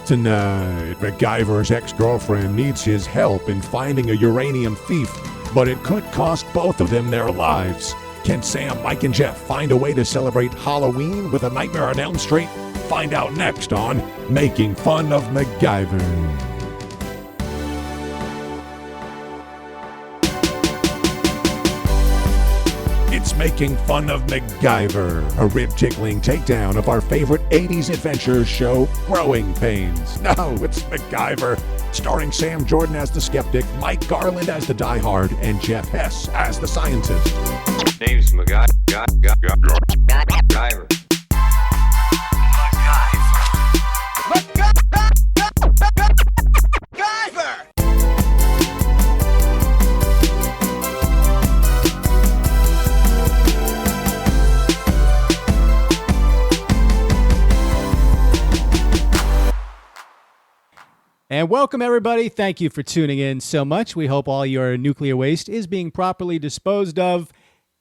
Tonight, MacGyver's ex-girlfriend needs his help in finding a uranium thief, but it could cost both of them their lives. Can Sam, Mike, and Jeff find a way to celebrate Halloween with a Nightmare on Elm Street? Find out next on Making Fun of MacGyver. It's Making Fun of MacGyver, a rib-tickling takedown of our favorite 80s adventure show, Growing Pains. No, it's MacGyver, starring Sam Jordan as the skeptic, Mike Garland as the diehard, and Jeff Hess as the scientist. Name's MacGyver. And welcome, everybody. Thank you for tuning in so much. We hope all your nuclear waste is being properly disposed of.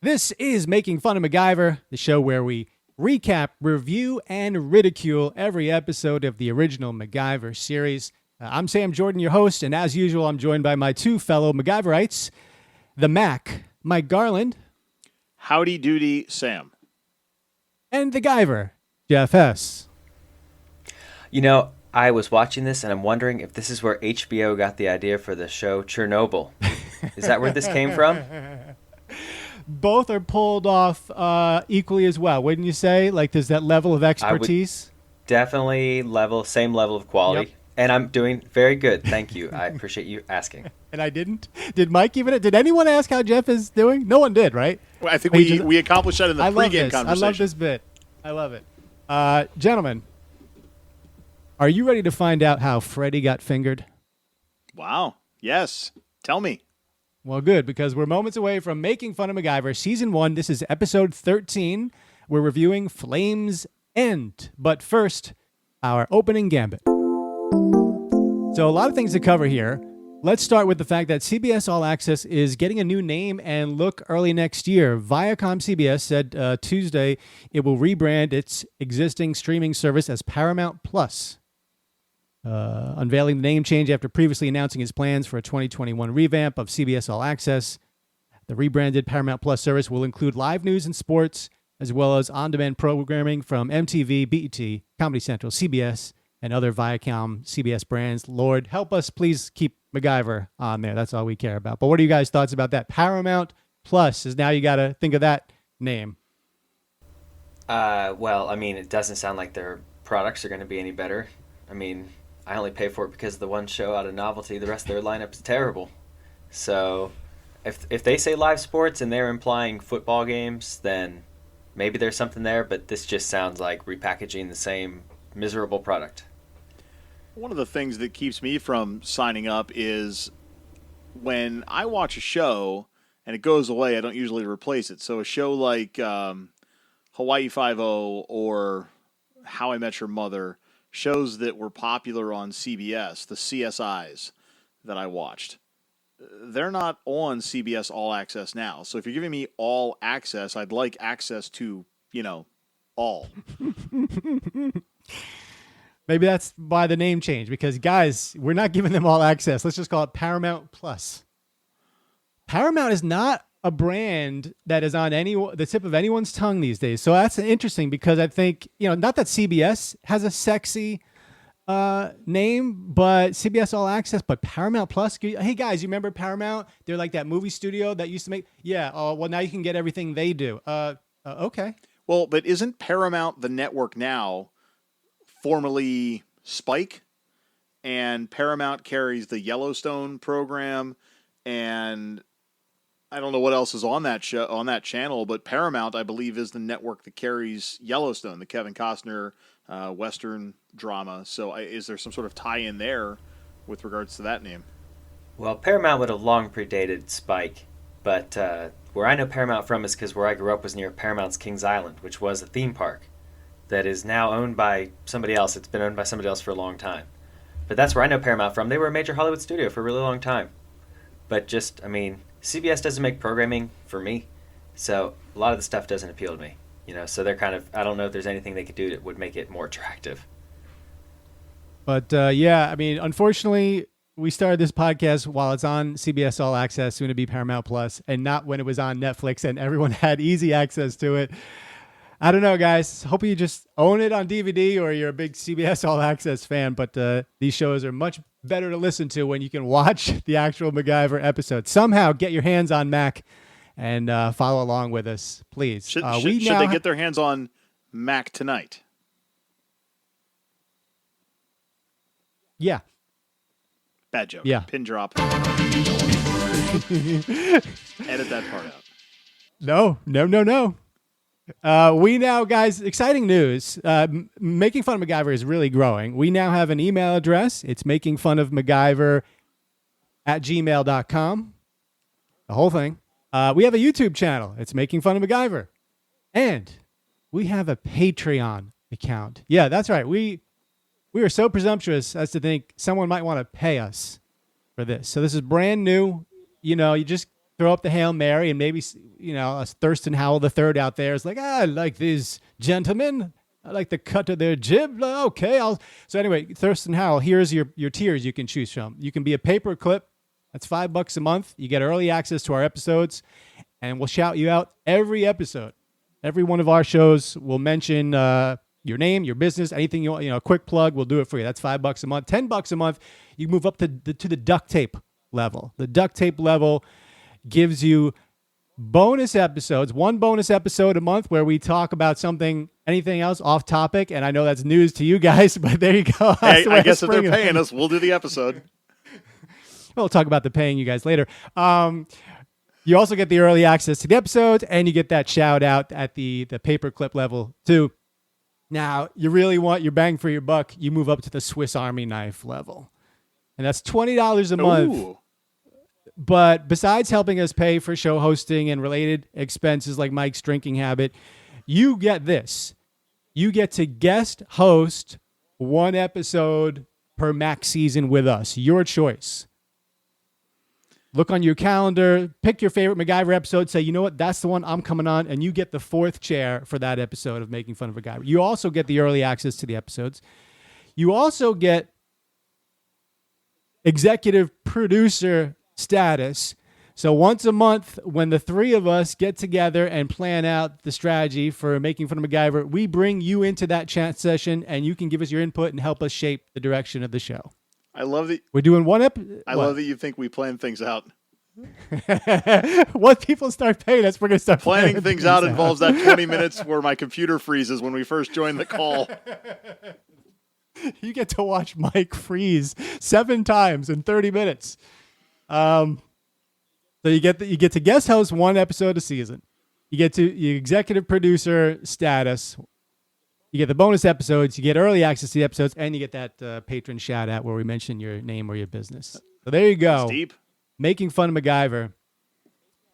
This is Making Fun of MacGyver, the show where we recap, review, and ridicule every episode of the original MacGyver series. I'm Sam Jordan, your host, and as usual, I'm joined by my two fellow MacGyverites, the Mac, Mike Garland. Howdy doody, Sam. And the Guyver, Jeff Hess. You know, I was watching this and I'm wondering if this is where HBO got the idea for the show Chernobyl. Is that where this came from? Both are pulled off equally as well, wouldn't you say? Like, there's that level of expertise. Definitely same level of quality. Yep. And I'm doing very good. Thank you. I appreciate you asking. And I didn't? Did Mike even? Did anyone ask how Jeff is doing? No one did, right? Well, I think we accomplished that in the pregame conversation. I love this bit. I love it. Gentlemen, are you ready to find out how Freddy got fingered? Wow. Yes. Tell me. Well, good, because we're moments away from Making Fun of MacGyver Season 1. This is Episode 13. We're reviewing Flames End. But first, our opening gambit. So a lot of things to cover here. Let's start with the fact that CBS All Access is getting a new name and look early next year. Viacom CBS said Tuesday it will rebrand its existing streaming service as Paramount Plus. Unveiling the name change after previously announcing his plans for a 2021 revamp of CBS All Access. The rebranded Paramount Plus service will include live news and sports, as well as on-demand programming from MTV, BET, Comedy Central, CBS, and other Viacom CBS brands. Lord, help us please keep MacGyver on there. That's all we care about. But what are you guys' thoughts about that? Paramount Plus is now you got to think of that name. Well, I mean, it doesn't sound like their products are going to be any better. I mean, I only pay for it because of the one show out of novelty. The rest of their lineup is terrible. So if they say live sports and they're implying football games, then maybe there's something there. But this just sounds like repackaging the same miserable product. One of the things that keeps me from signing up is when I watch a show and it goes away, I don't usually replace it. So a show like Hawaii Five-0 or How I Met Your Mother, shows that were popular on CBS, the CSIs that I watched, they're not on CBS All Access now. So if you're giving me all access, I'd like access to, all. Maybe that's why the name change, because, guys, we're not giving them all access. Let's just call it Paramount Plus. Paramount is not a brand that is on the tip of anyone's tongue these days. So that's interesting because I think, not that CBS has a sexy name, but CBS All Access, but Paramount Plus. Hey, guys, you remember Paramount? They're like that movie studio that used to make, well, now you can get everything they do. Okay. Well, but isn't Paramount the network now, formerly Spike? And Paramount carries the Yellowstone program, and I don't know what else is on that show, on that channel, but Paramount, I believe, is the network that carries Yellowstone, the Kevin Costner Western drama. So is there some sort of tie-in there with regards to that name? Well, Paramount would have long predated Spike, but where I know Paramount from is because where I grew up was near Paramount's Kings Island, which was a theme park that is now owned by somebody else. It's been owned by somebody else for a long time. But that's where I know Paramount from. They were a major Hollywood studio for a really long time. But just, CBS doesn't make programming for me, so a lot of the stuff doesn't appeal to me. So they're kind of, I don't know if there's anything they could do that would make it more attractive. But yeah, I mean, unfortunately, we started this podcast while it's on CBS All Access, soon to be Paramount Plus, and not when it was on Netflix and everyone had easy access to it. I don't know, guys. Hope you just own it on DVD or you're a big CBS All Access fan. But these shows are much better to listen to when you can watch the actual MacGyver episode. Somehow get your hands on Mac and follow along with us, please. Should they get their hands on Mac Toniight? Yeah. Bad joke. Yeah. Pin drop. Edit that part out. No. We now, guys, exciting news. Making Fun of MacGyver is really growing. We now have an email address. It's makingfunofmacgyver@gmail.com. The whole thing. We have a YouTube channel. It's Making Fun of MacGyver. And we have a Patreon account. Yeah, that's right. We are so presumptuous as to think someone might want to pay us for this. So this is brand new. You know, you just throw up the Hail Mary and maybe, you know, a Thurston Howell III out there is like, I like these gentlemen. I like the cut of their jib. Okay. So anyway, Thurston Howell, here's your tiers you can choose from. You can be a paperclip. That's $5 a month. You get early access to our episodes and we'll shout you out every episode. Every one of our shows will mention, your name, your business, anything you want, you know, a quick plug, we'll do it for you. That's $5 a month. $10 a month, you move up to the duct tape level. The duct tape level gives you bonus episodes, one bonus episode a month where we talk about anything else off topic. And I know that's news to you guys, but there you go. Hey, I guess if they're paying us, we'll do the episode. We'll talk about the paying you guys later. You also get the early access to the episodes and you get that shout out at the paperclip level too. Now, you really want your bang for your buck, you move up to the Swiss Army knife level. And that's $20 a month. Ooh. But besides helping us pay for show hosting and related expenses like Mike's drinking habit, you get this. You get to guest host one episode per Mac season with us. Your choice. Look on your calendar, pick your favorite MacGyver episode, say, you know what, that's the one I'm coming on, and you get the fourth chair for that episode of Making Fun of MacGyver. You also get the early access to the episodes. You also get executive producer status. So once a month, when the three of us get together and plan out the strategy for Making Fun of MacGyver, we bring you into that chat session, and you can give us your input and help us shape the direction of the show. I love that. We're doing one episode. I love that you think we plan things out. Once people start paying us, we're going to start planning things out. Involves that 20 minutes where my computer freezes when we first join the call. You get to watch Mike freeze 7 times in 30 minutes. So you get to guest host one episode a season. You get to your executive producer status. You get the bonus episodes, you get early access to the episodes, and you get that patron shout out where we mention your name or your business. So there you go. That's deep. Making Fun of MacGyver.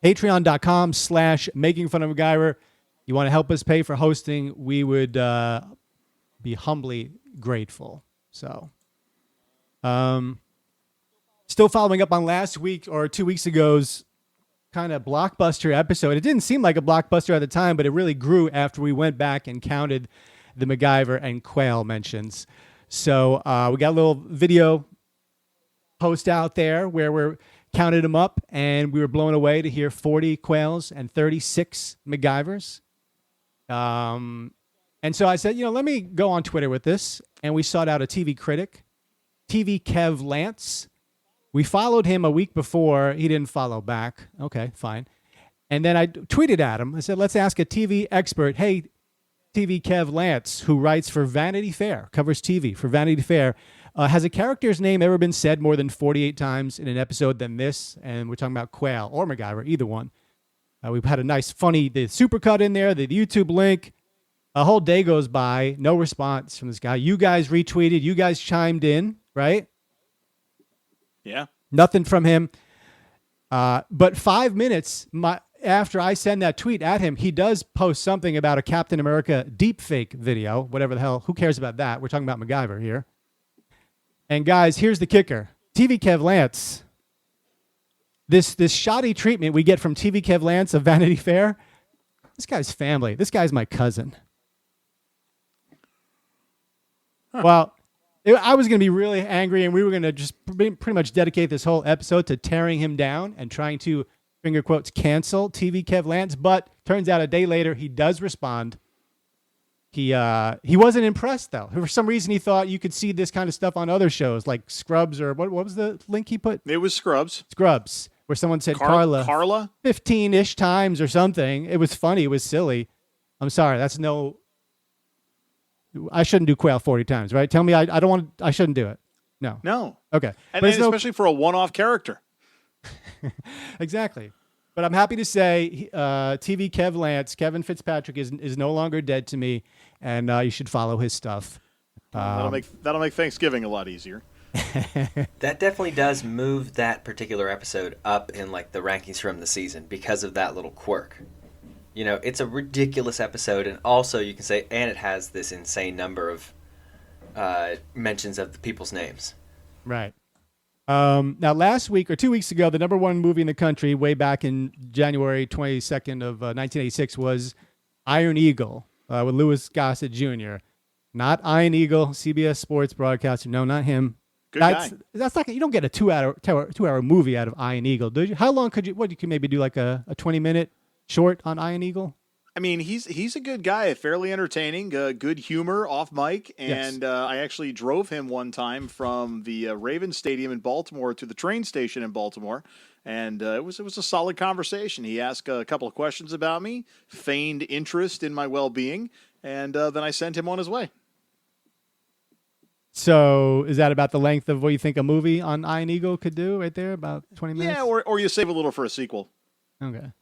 Patreon.com/Making Fun of MacGyver. You want to help us pay for hosting, we would be humbly grateful. So, still following up on last week or 2 weeks ago's kind of blockbuster episode. It didn't seem like a blockbuster at the time, but it really grew after we went back and counted the MacGyver and Quail mentions. So we got a little video post out there where we're counted them up, and we were blown away to hear 40 Quails and 36 MacGyvers. And so I said, let me go on Twitter with this, and we sought out a TV critic, TV Kev Lance. We followed him a week before. He didn't follow back. Okay, fine. And then I tweeted at him. I said, let's ask a TV expert, hey, TV Kev Lance, who writes for Vanity Fair, covers TV for Vanity Fair, has a character's name ever been said more than 48 times in an episode than this? And we're talking about Quail or MacGyver, either one. We've had a nice, funny, the supercut in there, the YouTube link. A whole day goes by, no response from this guy. You guys retweeted, you guys chimed in, right? Yeah. Nothing from him. But 5 minutes after I send that tweet at him, he does post something about a Captain America deepfake video, whatever the hell. Who cares about that? We're talking about MacGyver here. And guys, here's the kicker. TV Kev Lance, this shoddy treatment we get from TV Kev Lance of Vanity Fair, this guy's family. This guy's my cousin. Huh. Well, I was going to be really angry, and we were going to just pretty much dedicate this whole episode to tearing him down and trying to, finger quotes, cancel TV Kev Lance. But turns out a day later, he does respond. He wasn't impressed, though. For some reason, he thought you could see this kind of stuff on other shows like Scrubs, or what was the link he put? It was Scrubs. Scrubs, where someone said Carla 15-ish times or something. It was funny. It was silly. I'm sorry. I shouldn't do Quail 40 times, right? Tell me I shouldn't do it. No. Okay. And especially for a one-off character. Exactly. But I'm happy to say TV Kev Lance, Kevin Fitzpatrick is no longer dead to me, and you should follow his stuff. That'll make Thanksgiving a lot easier. That definitely does move that particular episode up in like the rankings from the season because of that little quirk. You know, it's a ridiculous episode, and also you can say, and it has this insane number of mentions of the people's names. Right. Now, last week or 2 weeks ago, the number one movie in the country, way back in January 22nd of 1986, was Iron Eagle with Louis Gossett Jr. Not Iron Eagle, CBS Sports broadcaster. No, not him. Good guy. That's like, you don't get a two-hour movie out of Iron Eagle, do you? How long could you? What, you could maybe do like a 20-minute short on Iron Eagle? I mean, he's a good guy, fairly entertaining, good humor off mic, and yes. I actually drove him one time from the Ravens Stadium in Baltimore to the train station in Baltimore, and it was a solid conversation. He asked a couple of questions about me, feigned interest in my well-being, and then I sent him on his way. So is that about the length of what you think a movie on Iron Eagle could do right there, about 20 minutes? Yeah, or you save a little for a sequel. Okay.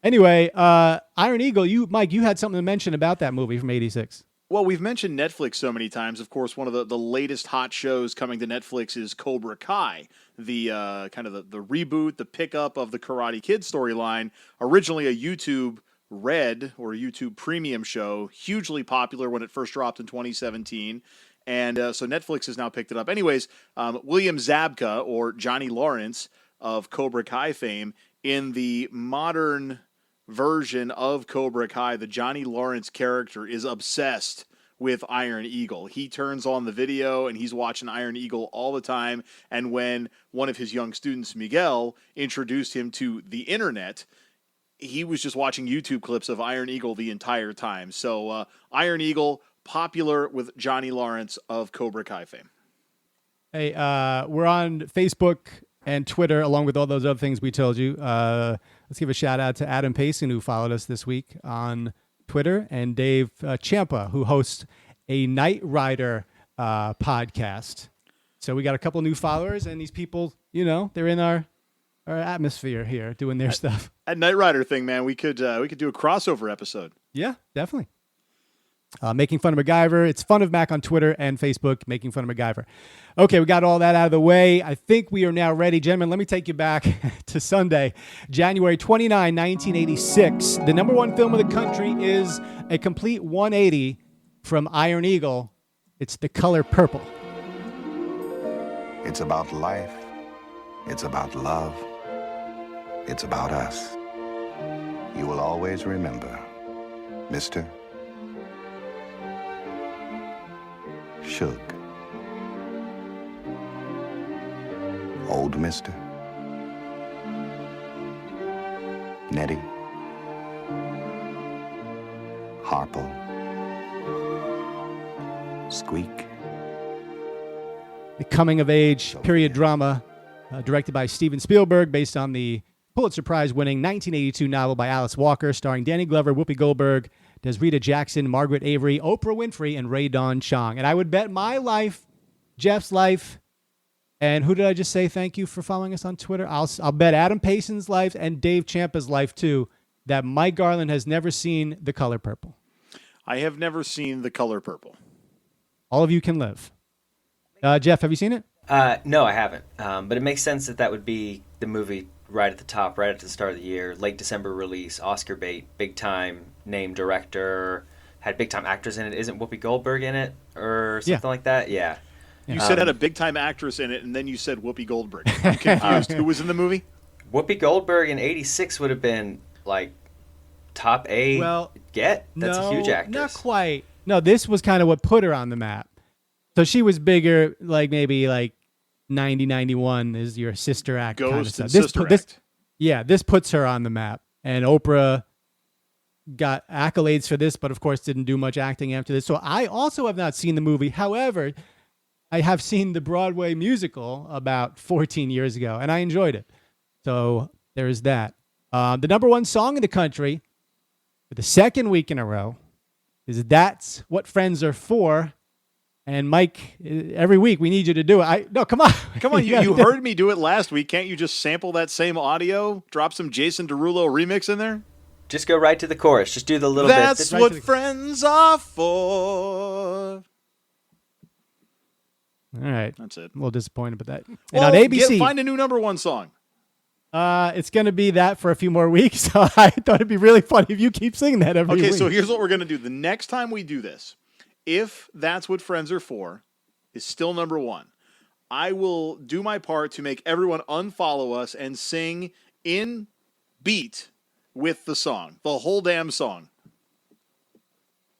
Anyway, Iron Eagle, Mike, you had something to mention about that movie from 86. Well, we've mentioned Netflix so many times. Of course, one of the latest hot shows coming to Netflix is Cobra Kai, the kind of the reboot, the pickup of the Karate Kid storyline. Originally a YouTube Red or YouTube Premium show, hugely popular when it first dropped in 2017. And so Netflix has now picked it up. Anyways, William Zabka, or Johnny Lawrence of Cobra Kai fame, in the modern version of Cobra Kai, the Johnny Lawrence character is obsessed with Iron Eagle. He turns on the video and he's watching Iron Eagle all the time. And when one of his young students, Miguel, introduced him to the internet, he was just watching YouTube clips of Iron Eagle the entire time. So Iron Eagle, popular with Johnny Lawrence of Cobra Kai fame. Hey, we're on Facebook and Twitter, along with all those other things we told you. Let's give a shout out to Adam Payson, who followed us this week on Twitter, and Dave Ciampa, who hosts a Knight Rider podcast. So we got a couple new followers, and these people, they're in our atmosphere here doing their stuff. That Knight Rider thing, man, we could do a crossover episode. Yeah, definitely. Making Fun of MacGyver. It's Fun of Mac on Twitter and Facebook, Making Fun of MacGyver. Okay, we got all that out of the way. I think we are now ready. Gentlemen, let me take you back to Sunday, January 29, 1986. The number one film of the country is a complete 180 from Iron Eagle. It's The Color Purple. It's about life. It's about love. It's about us. You will always remember, Mr. Shook. Old Mister. Nettie. Harpo. Squeak. The coming-of-age period drama directed by Steven Spielberg, based on the Pulitzer Prize-winning 1982 novel by Alice Walker, starring Danny Glover, Whoopi Goldberg, Desrita Jackson, Margaret Avery, Oprah Winfrey, and Ray Don Chong. And I would bet my life, Jeff's life, and who did I just say thank you for following us on Twitter? I'll bet Adam Payson's life and Dave Ciampa's life, too, that Mike Garland has never seen The Color Purple. I have never seen The Color Purple. All of you can live. Jeff, have you seen it? No, I haven't. But it makes sense that would be the movie right at the top, right at the start of the year, late December release, Oscar bait, big time name director, had big time actors in it. Isn't Whoopi Goldberg in it or something like that? Yeah. You said had a big time actress in it, and then you said Whoopi Goldberg. I'm confused. Who was in the movie? Whoopi Goldberg in '86 would have been like top A. That's a huge actress. Not quite. No, this was kind of what put her on the map. So she was bigger, like maybe like 90, 91 is your sister act kind of Ghost stuff. and Sister Act. This puts her on the map. And Oprah got accolades for this, but of course didn't do much acting after this. So I also have not seen the movie. However, I have seen the Broadway musical about 14 years ago, and I enjoyed it. So there's that. The number one song in the country for the second week in a row is That's What Friends Are For. And Mike, every week we need you to do it. No, come on. Come on, you heard me do it last week. Can't you just sample that same audio? Drop some Jason Derulo remix in there? Just go right to the chorus. Just do the little That's bit. what friends are for. All right. That's it. I'm a little disappointed with that. And Well, on ABC, find a new number one song. it's going to be that for a few more weeks. So I thought it'd be really funny if you keep singing that every week. Okay, so here's what we're going to do. The next time we do this, if That's What Friends Are For is still number one, I will do my part to make everyone unfollow us and sing in beat with the song, the whole damn song.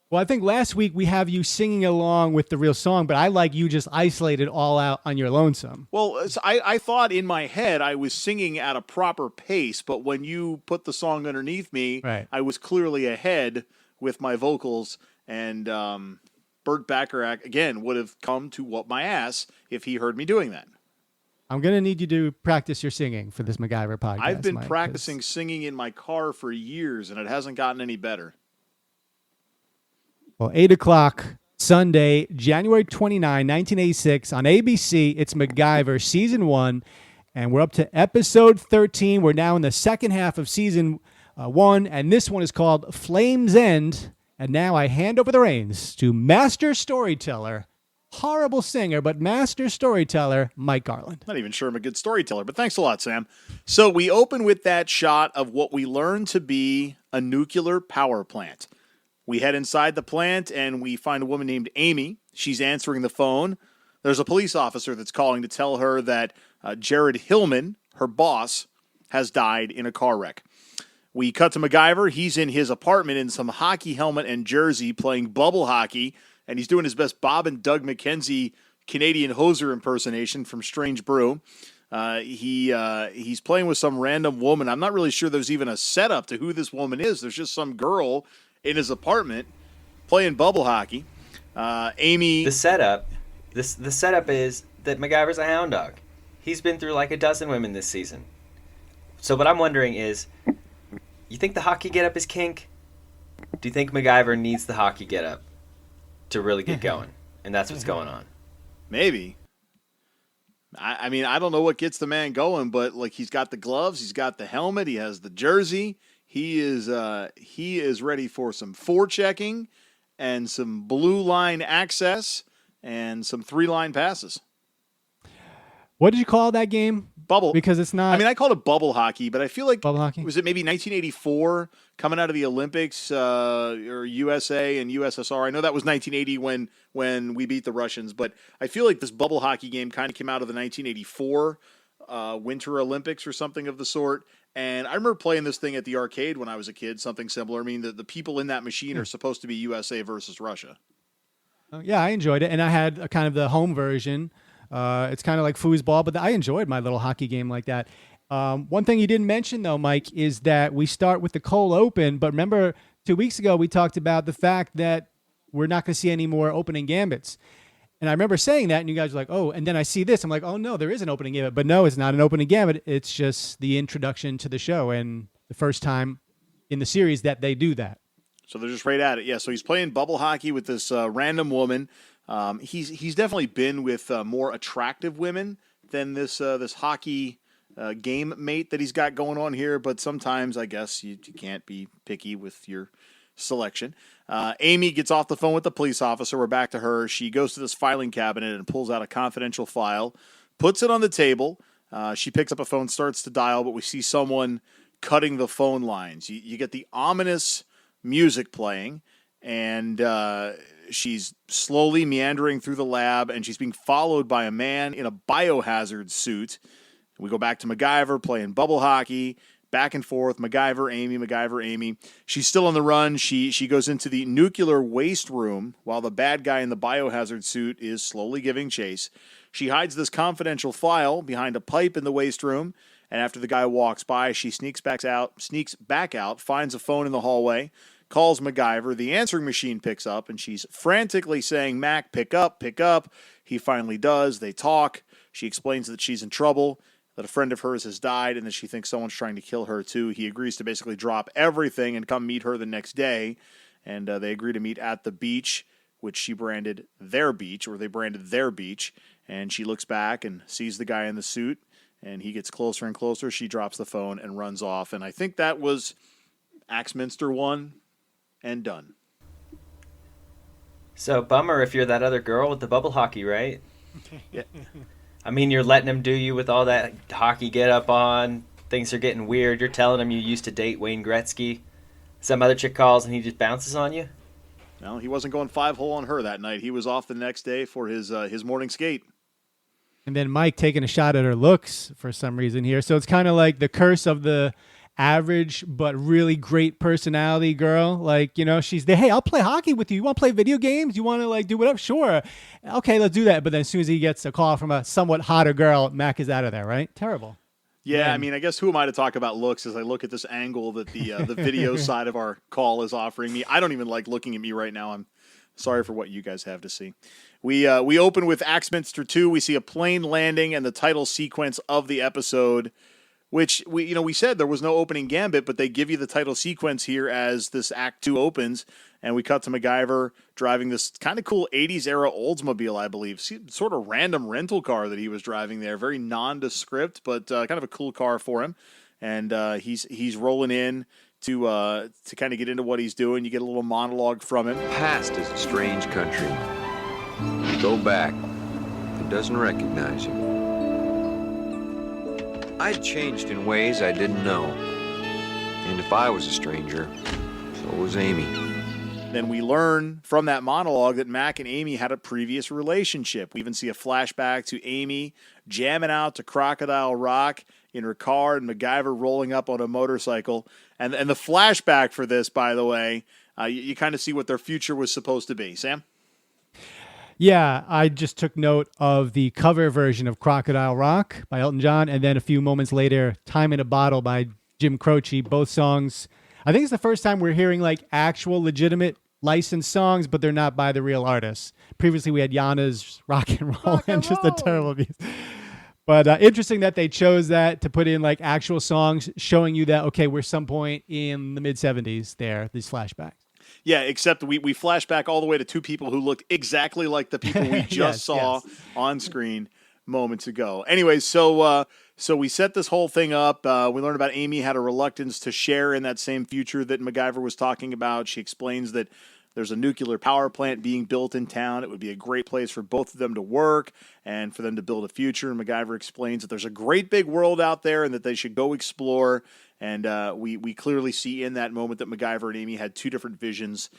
Well, I think last week we have you singing along with the real song, but I like you just isolated all out on your lonesome. Well, I thought in my head I was singing at a proper pace, but when you put the song underneath me, Right. I was clearly ahead with my vocals, and Burt Bacharach, again, would have come to whoop my ass if he heard me doing that. I'm going to need you to practice your singing for this MacGyver podcast. I've been Mike, 'cause- practicing singing in my car for years, and it hasn't gotten any better. Well, 8 o'clock Sunday, January 29, 1986 on ABC. It's MacGyver Season 1, and we're up to Episode 13. We're now in the second half of Season 1, and this one is called Flames End. And now I hand over the reins to master storyteller, horrible singer, but master storyteller, Mike Garland. Not even sure I'm a good storyteller, but thanks a lot, Sam. So we open with that shot of what we learn to be a nuclear power plant. We head inside the plant and we find a woman named Amy. She's answering the phone. There's a police officer that's calling to tell her that Jared Hillman, her boss, has died in a car wreck. We cut to MacGyver. He's in his apartment in some hockey helmet and jersey playing bubble hockey, and he's doing his best Bob and Doug McKenzie Canadian Hoser impersonation from Strange Brew. He's playing with some random woman. I'm not really sure there's even a setup to who this woman is. There's just some girl in his apartment playing bubble hockey. Amy. The setup is that MacGyver's a hound dog. He's been through like a dozen women this season. So what I'm wondering is, you think the hockey getup is kink? Do you think MacGyver needs the hockey getup to really get going? And that's what's going on. Maybe. I mean, I don't know what gets the man going, but like he's got the gloves, he's got the helmet, he has the jersey. He is ready for some forechecking and some blue line access and some 3-line passes. What did you call that game? Bubble. Because it's not. I mean, I called it bubble hockey, but I feel like Bubble hockey? Was it maybe 1984 coming out of the Olympics or USA and USSR? I know that was 1980 when we beat the Russians, but I feel like this bubble hockey game kind of came out of the 1984 Winter Olympics or something of the sort. And I remember playing this thing at the arcade when I was a kid, something similar. I mean, the people in that machine are supposed to be USA versus Russia. Yeah, I enjoyed it, and I had a kind of the home version. It's kind of like foosball, but I enjoyed my little hockey game like that. One thing you didn't mention, though, Mike, is that we start with the cold open. But remember, 2 weeks ago, we talked about the fact that we're not going to see any more opening gambits. And I remember saying that, and you guys were like, oh, and then I see this. I'm like, oh, no, there is an opening gambit. But no, it's not an opening gambit. It's just the introduction to the show and the first time in the series that they do that. So they're just right at it. Yeah, so he's playing bubble hockey with this random woman. He's definitely been with more attractive women than this hockey game mate that he's got going on here. But sometimes I guess you can't be picky with your selection. Amy gets off the phone with the police officer. We're back to her. She goes to this filing cabinet and pulls out a confidential file, puts it on the table. She picks up a phone, starts to dial, but we see someone cutting the phone lines. You get the ominous music playing, and she's slowly meandering through the lab, and she's being followed by a man in a biohazard suit. We go back to MacGyver playing bubble hockey, back and forth, MacGyver, Amy. She's still on the run. She goes into the nuclear waste room while the bad guy in the biohazard suit is slowly giving chase. She hides this confidential file behind a pipe in the waste room, and after the guy walks by, she sneaks back out, finds a phone in the hallway, calls MacGyver. The answering machine picks up, and she's frantically saying, "Mac, pick up, pick up." He finally does. They talk. She explains that she's in trouble, that a friend of hers has died, and that she thinks someone's trying to kill her too. He agrees to basically drop everything and come meet her the next day, and they agree to meet at the beach, which she branded their beach, or they branded their beach, and she looks back and sees the guy in the suit, and he gets closer and closer. She drops the phone and runs off, and I think that was Axminster 1 and done. So, bummer if you're that other girl with the bubble hockey, right? Yeah. I mean, you're letting him do you with all that hockey get up on. Things are getting weird. You're telling him you used to date Wayne Gretzky. Some other chick calls and he just bounces on you. No, he wasn't going 5-hole on her that night. He was off the next day for his morning skate. And then Mike taking a shot at her looks for some reason here. So it's kind of like the curse of the average but really great personality girl. Like, you know, she's there, hey, I'll play hockey with you. You want to play video games? You want to like do whatever? Sure. Okay, let's do that. But then as soon as he gets a call from a somewhat hotter girl, Mac is out of there, right? Terrible. Yeah, Man. I mean, I guess who am I to talk about looks as I look at this angle that the video side of our call is offering me. I don't even like looking at me right now. I'm sorry for what you guys have to see. We open with Axminster 2. We see a plane landing and the title sequence of the episode, which we said there was no opening gambit, but they give you the title sequence here as this Act 2 opens, and we cut to MacGyver driving this kind of cool 80s era Oldsmobile, I believe. Sort of random rental car that he was driving there. Very nondescript, but kind of a cool car for him. And he's rolling in to kind of get into what he's doing. You get a little monologue from him. Past is a strange country. You go back, it doesn't recognize you. I'd changed in ways I didn't know. And if I was a stranger, so was Amy. Then we learn from that monologue that Mac and Amy had a previous relationship. We even see a flashback to Amy jamming out to Crocodile Rock in her car and MacGyver rolling up on a motorcycle. And the flashback for this, by the way, you kind of see what their future was supposed to be. Sam? Yeah, I just took note of the cover version of Crocodile Rock by Elton John, and then a few moments later, Time in a Bottle by Jim Croce. Both songs, I think it's the first time we're hearing like actual legitimate licensed songs, but they're not by the real artists. Previously, we had Yana's Rock and Roll and just a terrible piece. But interesting that they chose that to put in like actual songs, showing you that, okay, we're some point in the mid-'70s there, these flashbacks. Yeah, except we flash back all the way to two people who looked exactly like the people we just saw on screen moments ago. Anyways, so we set this whole thing up. We learned about Amy had a reluctance to share in that same future that MacGyver was talking about. She explains that there's a nuclear power plant being built in town. It would be a great place for both of them to work and for them to build a future. And MacGyver explains that there's a great big world out there and that they should go explore. And we clearly see in that moment that MacGyver and Amy had two different visions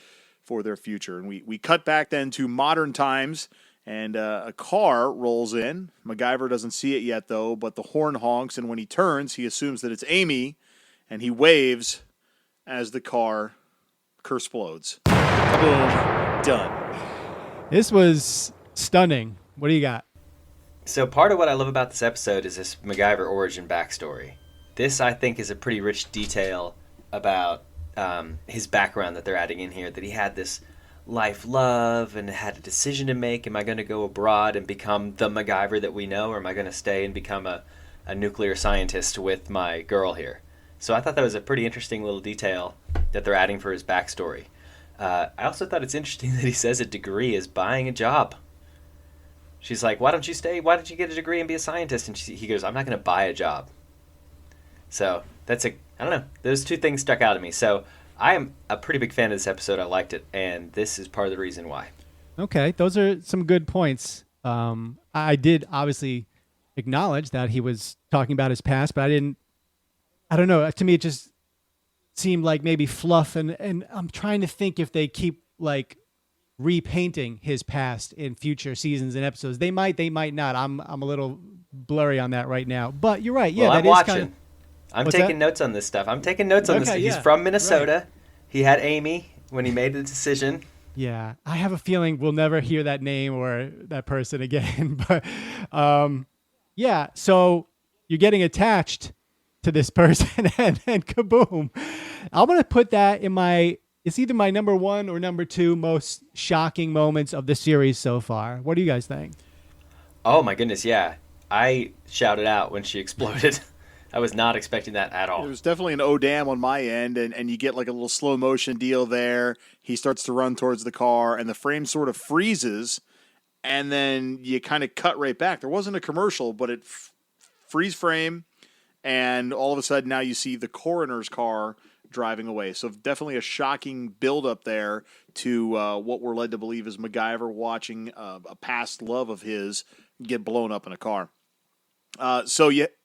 for their future. And we cut back then to modern times, and a car rolls in. MacGyver doesn't see it yet, though, but the horn honks, and when he turns, he assumes that it's Amy, and he waves as the car kersplodes. Boom. Done. This was stunning. What do you got? So part of what I love about this episode is this MacGyver origin backstory. This, I think, is a pretty rich detail about his background that they're adding in here, that he had this life love and had a decision to make. Am I going to go abroad and become the MacGyver that we know, or am I going to stay and become a nuclear scientist with my girl here? So I thought that was a pretty interesting little detail that they're adding for his backstory. I also thought it's interesting that he says a degree is buying a job. She's like, why don't you stay? Why don't you get a degree and be a scientist? And he goes, I'm not going to buy a job. So I don't know. Those two things stuck out to me. So I am a pretty big fan of this episode. I liked it. And this is part of the reason why. Okay. Those are some good points. I did obviously acknowledge that he was talking about his past, but I don't know. To me, it just seemed like maybe fluff. And I'm trying to think if they keep like repainting his past in future seasons and episodes. They might not. I'm a little blurry on that right now, but you're right. Yeah, well, I'm that is watching. kind of... I'm What's taking that? notes on this stuff. I'm taking notes on this. Okay, He's yeah, from Minnesota. right. He had Amy when he made the decision. Yeah, I have a feeling we'll never hear that name or that person again. But yeah, so you're getting attached to this person, and kaboom! I'm gonna put that in my. It's either my number 1 or number 2 most shocking moments of the series so far. What do you guys think? Oh my goodness, yeah. I shouted out when she exploded. I was not expecting that at all. It was definitely an oh damn on my end, and you get like a little slow motion deal there. He starts to run towards the car, and the frame sort of freezes, and then you kind of cut right back. There wasn't a commercial, but it freeze frame, and all of a sudden now you see the coroner's car driving away. So definitely a shocking build-up there to what we're led to believe is MacGyver watching a past love of his get blown up in a car. And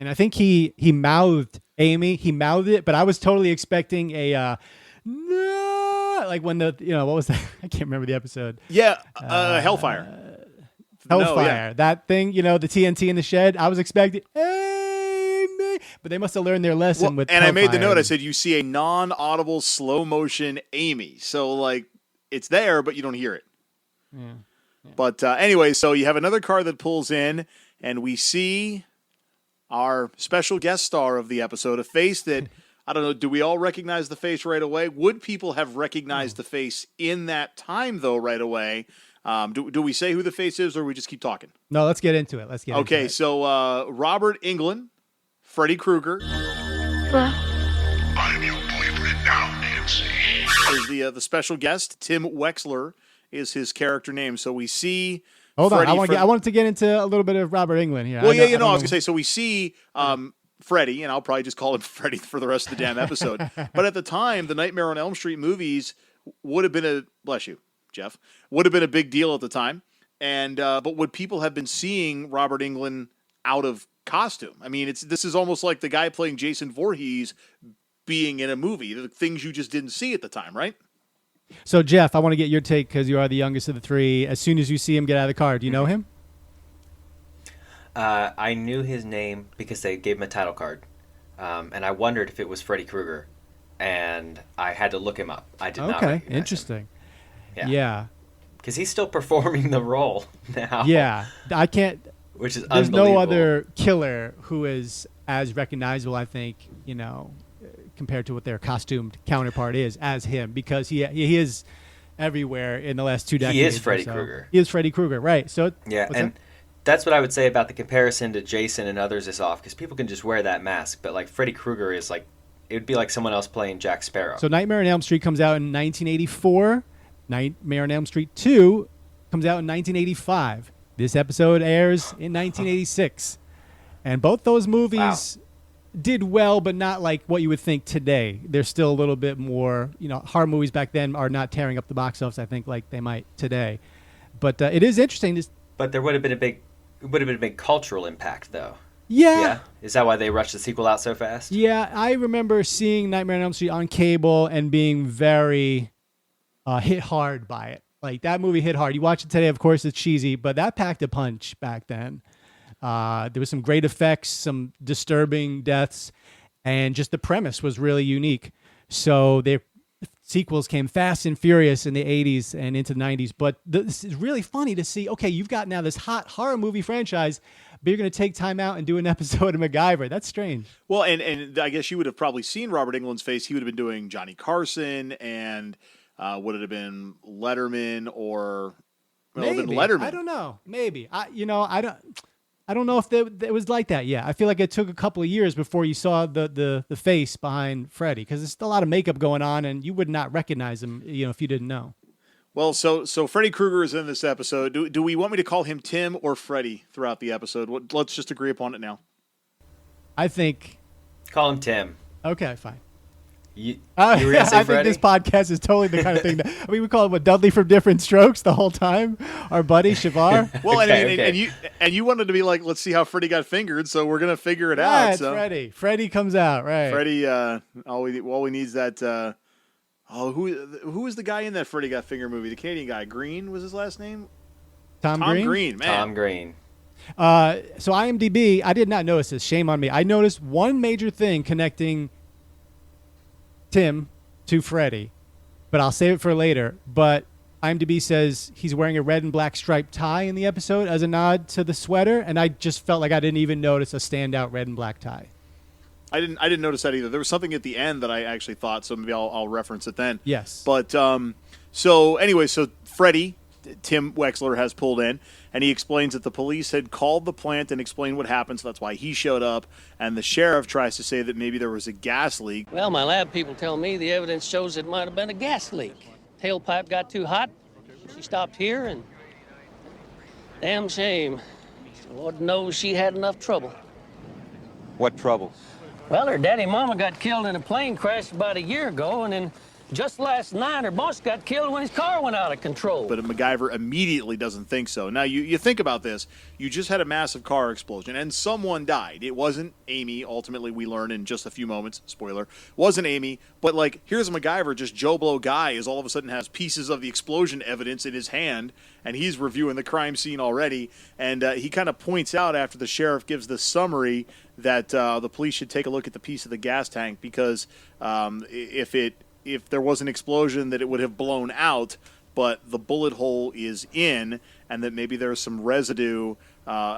I think he mouthed Amy. He mouthed it, but I was totally expecting a no, like when the what was that? I can't remember the episode. Yeah, Hellfire. Hellfire. No, yeah. That thing, the TNT in the shed. I was expecting Amy, but they must have learned their lesson with. And Hellfire. I made the note. I said you see a non-audible slow motion Amy, so like it's there, but you don't hear it. Yeah. But anyway, so you have another car that pulls in, and we see our special guest star of the episode, a face that, I don't know, do we all recognize the face right away? Would people have recognized the face in that time, though, right away? Do we say who the face is, or we just keep talking? No, let's get into it. Okay, so Robert Englund, Freddy Krueger. I'm your boyfriend now, Nancy. Is the special guest. Tim Wexler is his character name. So we see... Hold on, Freddy I wanted to get into a little bit of Robert Englund here. Well, I was going to say, so we see Freddy, and I'll probably just call him Freddy for the rest of the damn episode. But at the time, the Nightmare on Elm Street movies would have been bless you, Jeff, would have been a big deal at the time. And but would people have been seeing Robert Englund out of costume? I mean, this is almost like the guy playing Jason Voorhees being in a movie, the things you just didn't see at the time, right? So, Jeff, I want to get your take because you are the youngest of the three. As soon as you see him get out of the car, do you know him? I knew his name because they gave him a title card. And I wondered if it was Freddy Krueger. And I had to look him up. I did not recognize interesting. him. Yeah. Because he's still performing the role now. Yeah. I can't... Which is There's unbelievable. no other killer who is as recognizable, I think, compared to what their costumed counterpart is as him, because he is everywhere in the last 2 decades. He is Freddy Krueger. He is Freddy Krueger, right? So yeah, and that's what I would say about the comparison to Jason and others is off, because people can just wear that mask, but like Freddy Krueger is like, it would be like someone else playing Jack Sparrow. So Nightmare on Elm Street comes out in 1984. Nightmare on Elm Street 2 comes out in 1985. This episode airs in 1986. And both those movies did well, but not like what you would think today. They're still a little bit more, horror movies back then are not tearing up the box office, I think, like they might today. But it is interesting. But there would have been a big cultural impact, though. Yeah. Is that why they rushed the sequel out so fast? Yeah, I remember seeing Nightmare on Elm Street on cable and being very hit hard by it. Like, that movie hit hard. You watch it today, of course, it's cheesy, but that packed a punch back then. There was some great effects, some disturbing deaths, and just the premise was really unique. So the sequels came fast and furious in the 80s and into the 90s. But this is really funny to see, okay, you've got now this hot horror movie franchise, but you're going to take time out and do an episode of MacGyver. That's strange. Well, and I guess you would have probably seen Robert Englund's face. He would have been doing Johnny Carson, and would it have been Letterman or... Well, Maybe. Letterman. I don't know. Maybe. I don't know if it was like that yet. I feel like it took a couple of years before you saw the face behind Freddy, because there's still a lot of makeup going on, and you would not recognize him, if you didn't know. Well, so Freddy Krueger is in this episode. Do we want me to call him Tim or Freddy throughout the episode? Let's just agree upon it now. I think... Call him Tim. Okay, fine. You were going to say I Freddy? think this podcast is totally the kind of thing that we call it Dudley from Different Strokes the whole time. Our buddy Shavar. Well, Okay. and you wanted to be like, let's see how Freddy got fingered, so we're gonna figure it Yeah, out. it's So Freddy. Freddy comes out, right? Freddy, all we need is that. Who is the guy in that Freddy got finger movie? The Canadian guy, Green was his last name. Tom Green. Man. Tom Green. So IMDb, I did not notice this. Shame on me. I noticed one major thing connecting Tim to Freddy, but I'll save it for later. But IMDb says he's wearing a red and black striped tie in the episode as a nod to the sweater, and I just felt like I didn't even notice a standout red and black tie. I didn't notice that either. There was something at the end that I actually thought, so maybe I'll reference it then. Yes. But so Freddie, Tim Wexler, has pulled in, and he explains that the police had called the plant and explained what happened, so that's why he showed up. And the sheriff tries to say that maybe there was a gas leak. Well, my lab people tell me the evidence shows it might have been a gas leak. Tailpipe got too hot. She stopped here, and damn shame. Lord knows she had enough trouble. What trouble? Well, her daddy and mama got killed in a plane crash about a year ago, and then just last night, her boss got killed when his car went out of control. But MacGyver immediately doesn't think so. Now, you think about this. You just had a massive car explosion, and someone died. It wasn't Amy. Ultimately, we learn in just a few moments. Spoiler. Wasn't Amy. But, like, here's MacGyver, just Joe Blow guy, is all of a sudden has pieces of the explosion evidence in his hand, and he's reviewing the crime scene already. And he kind of points out after the sheriff gives the summary that the police should take a look at the piece of the gas tank because if there was an explosion that it would have blown out, but the bullet hole is in, and that maybe there's some residue,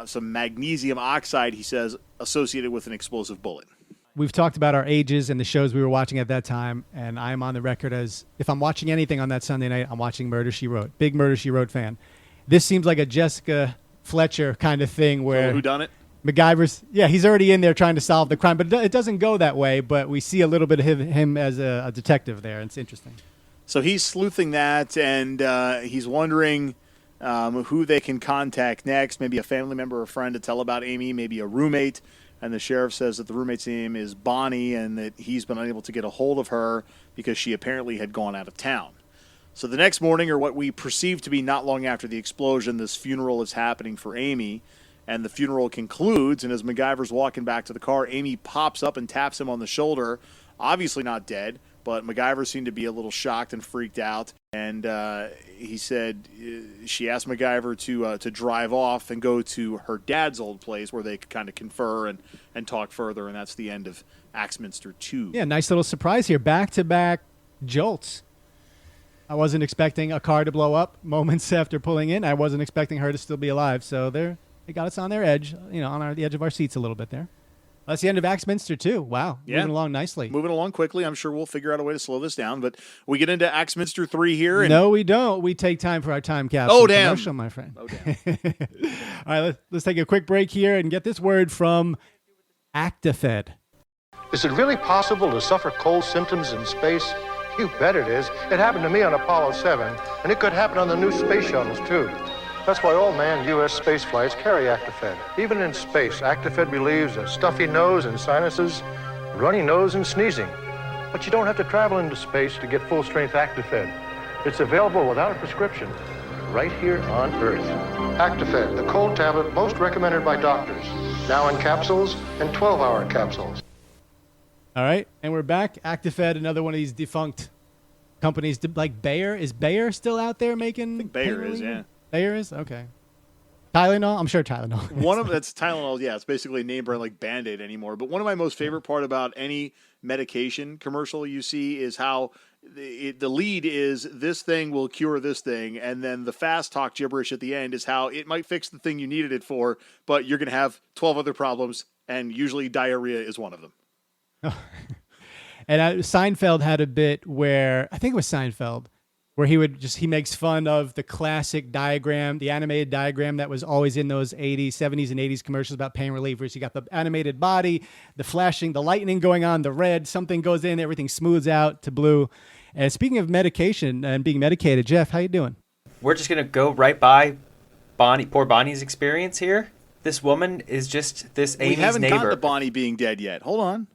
some magnesium oxide, he says, associated with an explosive bullet. We've talked about our ages and the shows we were watching at that time, and I'm on the record as, if I'm watching anything on that Sunday night, I'm watching Murder, She Wrote. Big Murder, She Wrote fan. This seems like a Jessica Fletcher kind of thing where... Who done it? MacGyver's, he's already in there trying to solve the crime, but it doesn't go that way. But we see a little bit of him as a detective there. It's interesting. So he's sleuthing that, and he's wondering who they can contact next. Maybe a family member or friend to tell about Amy, maybe a roommate. And the sheriff says that the roommate's name is Bonnie and that he's been unable to get a hold of her because she apparently had gone out of town. So the next morning, or what we perceive to be not long after the explosion, this funeral is happening for Amy. And the funeral concludes, and as MacGyver's walking back to the car, Amy pops up and taps him on the shoulder. Obviously not dead, but MacGyver seemed to be a little shocked and freaked out. And he said she asked MacGyver to drive off and go to her dad's old place where they could kind of confer and talk further, and that's the end of Axminster 2. Yeah, nice little surprise here. Back-to-back jolts. I wasn't expecting a car to blow up moments after pulling in. I wasn't expecting her to still be alive, so they got us on their edge, on the edge of our seats a little bit there. That's the end of Axminster 2. Wow. Yeah. Moving along nicely. Moving along quickly. I'm sure we'll figure out a way to slow this down, but we get into Axminster 3 here. And no, we don't. We take time for our time capsule. Oh, damn. Commercial, my friend. Oh, damn. All right, let's take a quick break here and get this word from ActiFed. Is it really possible to suffer cold symptoms in space? You bet it is. It happened to me on Apollo 7, and it could happen on the new space shuttles, too. That's why all manned U.S. space flights carry ActiFed. Even in space, ActiFed relieves a stuffy nose and sinuses, runny nose and sneezing. But you don't have to travel into space to get full-strength ActiFed. It's available without a prescription, right here on Earth. ActiFed, the cold tablet most recommended by doctors. Now in capsules and 12-hour capsules. All right, and we're back. ActiFed, another one of these defunct companies, like Bayer. Is Bayer still out there making? I think Bayer is, yeah. Bayer is? Okay. Tylenol? I'm sure Tylenol. One of that's Tylenol, yeah. It's basically a name brand like Band-Aid anymore. But one of my most favorite part about any medication commercial you see is how the lead is this thing will cure this thing, and then the fast talk gibberish at the end is how it might fix the thing you needed it for, but you're going to have 12 other problems, and usually diarrhea is one of them. And Seinfeld had a bit where, I think it was Seinfeld, where he makes fun of the classic diagram, the animated diagram that was always in those 80s, 70s and 80s commercials about pain relievers. You got the animated body, the flashing, the lightning going on, the red, something goes in, everything smooths out to blue. And speaking of medication and being medicated, Jeff, how you doing? We're just going to go right by poor Bonnie's experience here. This woman is just this Amy's neighbor. We haven't gotten to Bonnie being dead yet. Hold on.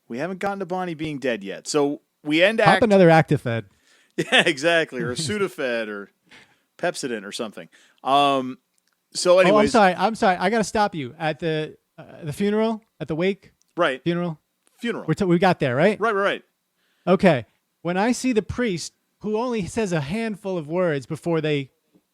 We haven't gotten to Bonnie being dead yet. So we end Pop another ActiFed. Yeah, exactly. Or a Sudafed or Pepsodent or something. So anyways. I'm sorry. I got to stop you. At the funeral, at the wake? Right. Funeral. We got there, right? Right. Okay. When I see the priest, who only says a handful of words before they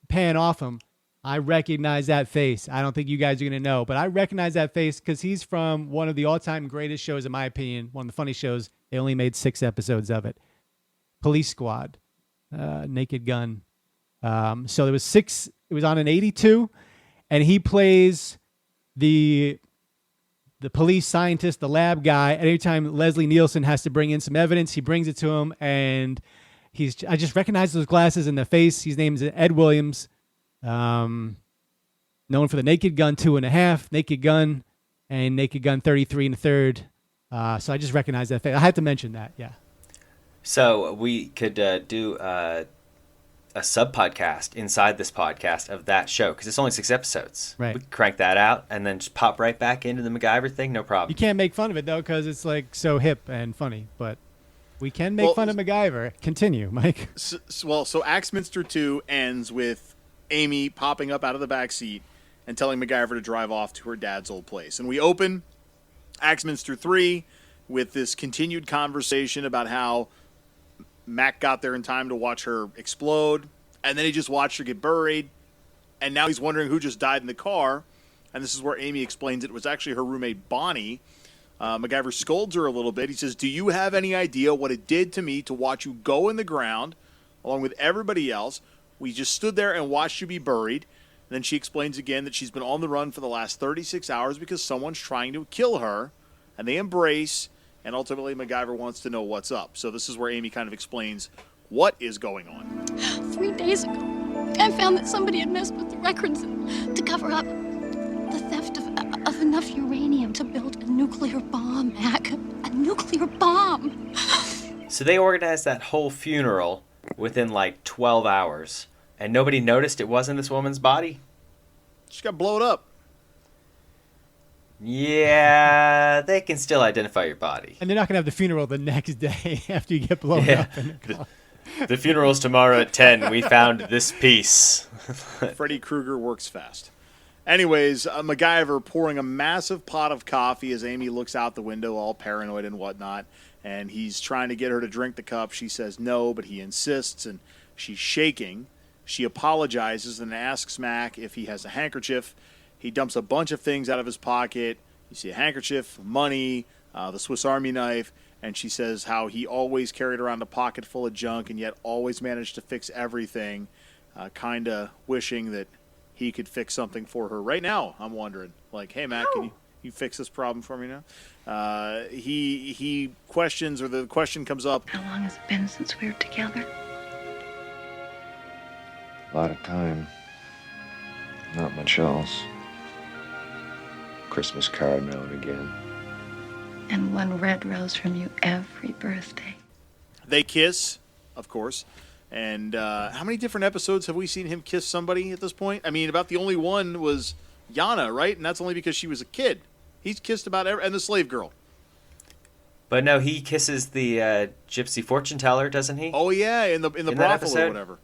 pan off him, I recognize that face. I don't think you guys are going to know, but I recognize that face because he's from one of the all-time greatest shows, in my opinion, one of the funny shows. They only made 6 episodes of it. Police Squad, Naked Gun. So there was 6. It was on an 82, and he plays the police scientist, the lab guy. And every time Leslie Nielsen has to bring in some evidence, he brings it to him, and I just recognize those glasses in the face. His name is Ed Williams. Known for the Naked Gun 2.5, Naked Gun, and Naked Gun 33 1/3. So I just recognize that face. I had to mention that, yeah. So we could do a sub-podcast inside this podcast of that show, because it's only 6 episodes. Right. We could crank that out and then just pop right back into the MacGyver thing, no problem. You can't make fun of it, though, because it's like so hip and funny, but we can make fun of MacGyver. Continue, Mike. So Axminster 2 ends with Amy popping up out of the back seat and telling MacGyver to drive off to her dad's old place. And we open Axminster 3 with this continued conversation about how Mac got there in time to watch her explode, and then he just watched her get buried, and now he's wondering who just died in the car. And this is where Amy explains it was actually her roommate Bonnie. MacGyver scolds her a little bit. He says, "Do you have any idea what it did to me to watch you go in the ground along with everybody else? We just stood there and watched you be buried." And then she explains again that she's been on the run for the last 36 hours because someone's trying to kill her. And they embrace, and ultimately MacGyver wants to know what's up. So this is where Amy kind of explains what is going on. 3 days ago, I found that somebody had messed with the records to cover up the theft of enough uranium to build a nuclear bomb, Mac. A nuclear bomb. So they organized that whole funeral within like 12 hours, and nobody noticed it wasn't this woman's body? She got blown up. Yeah, they can still identify your body. And they're not going to have the funeral the next day after you get blown up. The funeral's tomorrow at 10. We found this piece. Freddy Krueger works fast. Anyways, MacGyver pouring a massive pot of coffee as Amy looks out the window all paranoid and whatnot. And he's trying to get her to drink the cup. She says no, but he insists, and she's shaking. She apologizes and asks Mac if he has a handkerchief. He dumps a bunch of things out of his pocket. You see a handkerchief, money, the Swiss Army knife, and she says how he always carried around a pocket full of junk and yet always managed to fix everything, kind of wishing that he could fix something for her. Right now, I'm wondering, like, hey, Mac, can you fix this problem for me now? He questions, or the question comes up. How long has it been since we were together? A lot of time. Not much else. Christmas card now and again. And one red rose from you every birthday. They kiss, of course. And how many different episodes have we seen him kiss somebody at this point? I mean, about the only one was Yana, right? And that's only because she was a kid. He's kissed about and the slave girl. But no, he kisses the gypsy fortune teller, doesn't he? Oh yeah, in the brothel or whatever.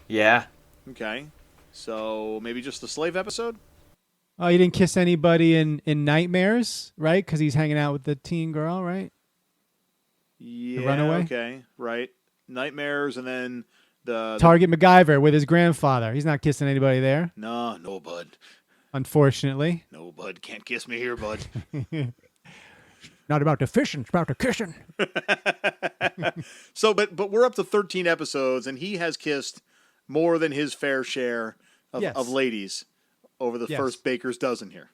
Yeah. Okay. So maybe just the slave episode? Oh, he didn't kiss anybody in Nightmares, right? Because he's hanging out with the teen girl, right? Yeah. The runaway? Okay, right. Nightmares, and then the Target MacGyver with his grandfather. He's not kissing anybody there. No, bud. Unfortunately. No, bud. Can't kiss me here, bud. Not about the fishing, it's about the kissing. So, but we're up to 13 episodes, and he has kissed more than his fair share of ladies over the first baker's dozen here.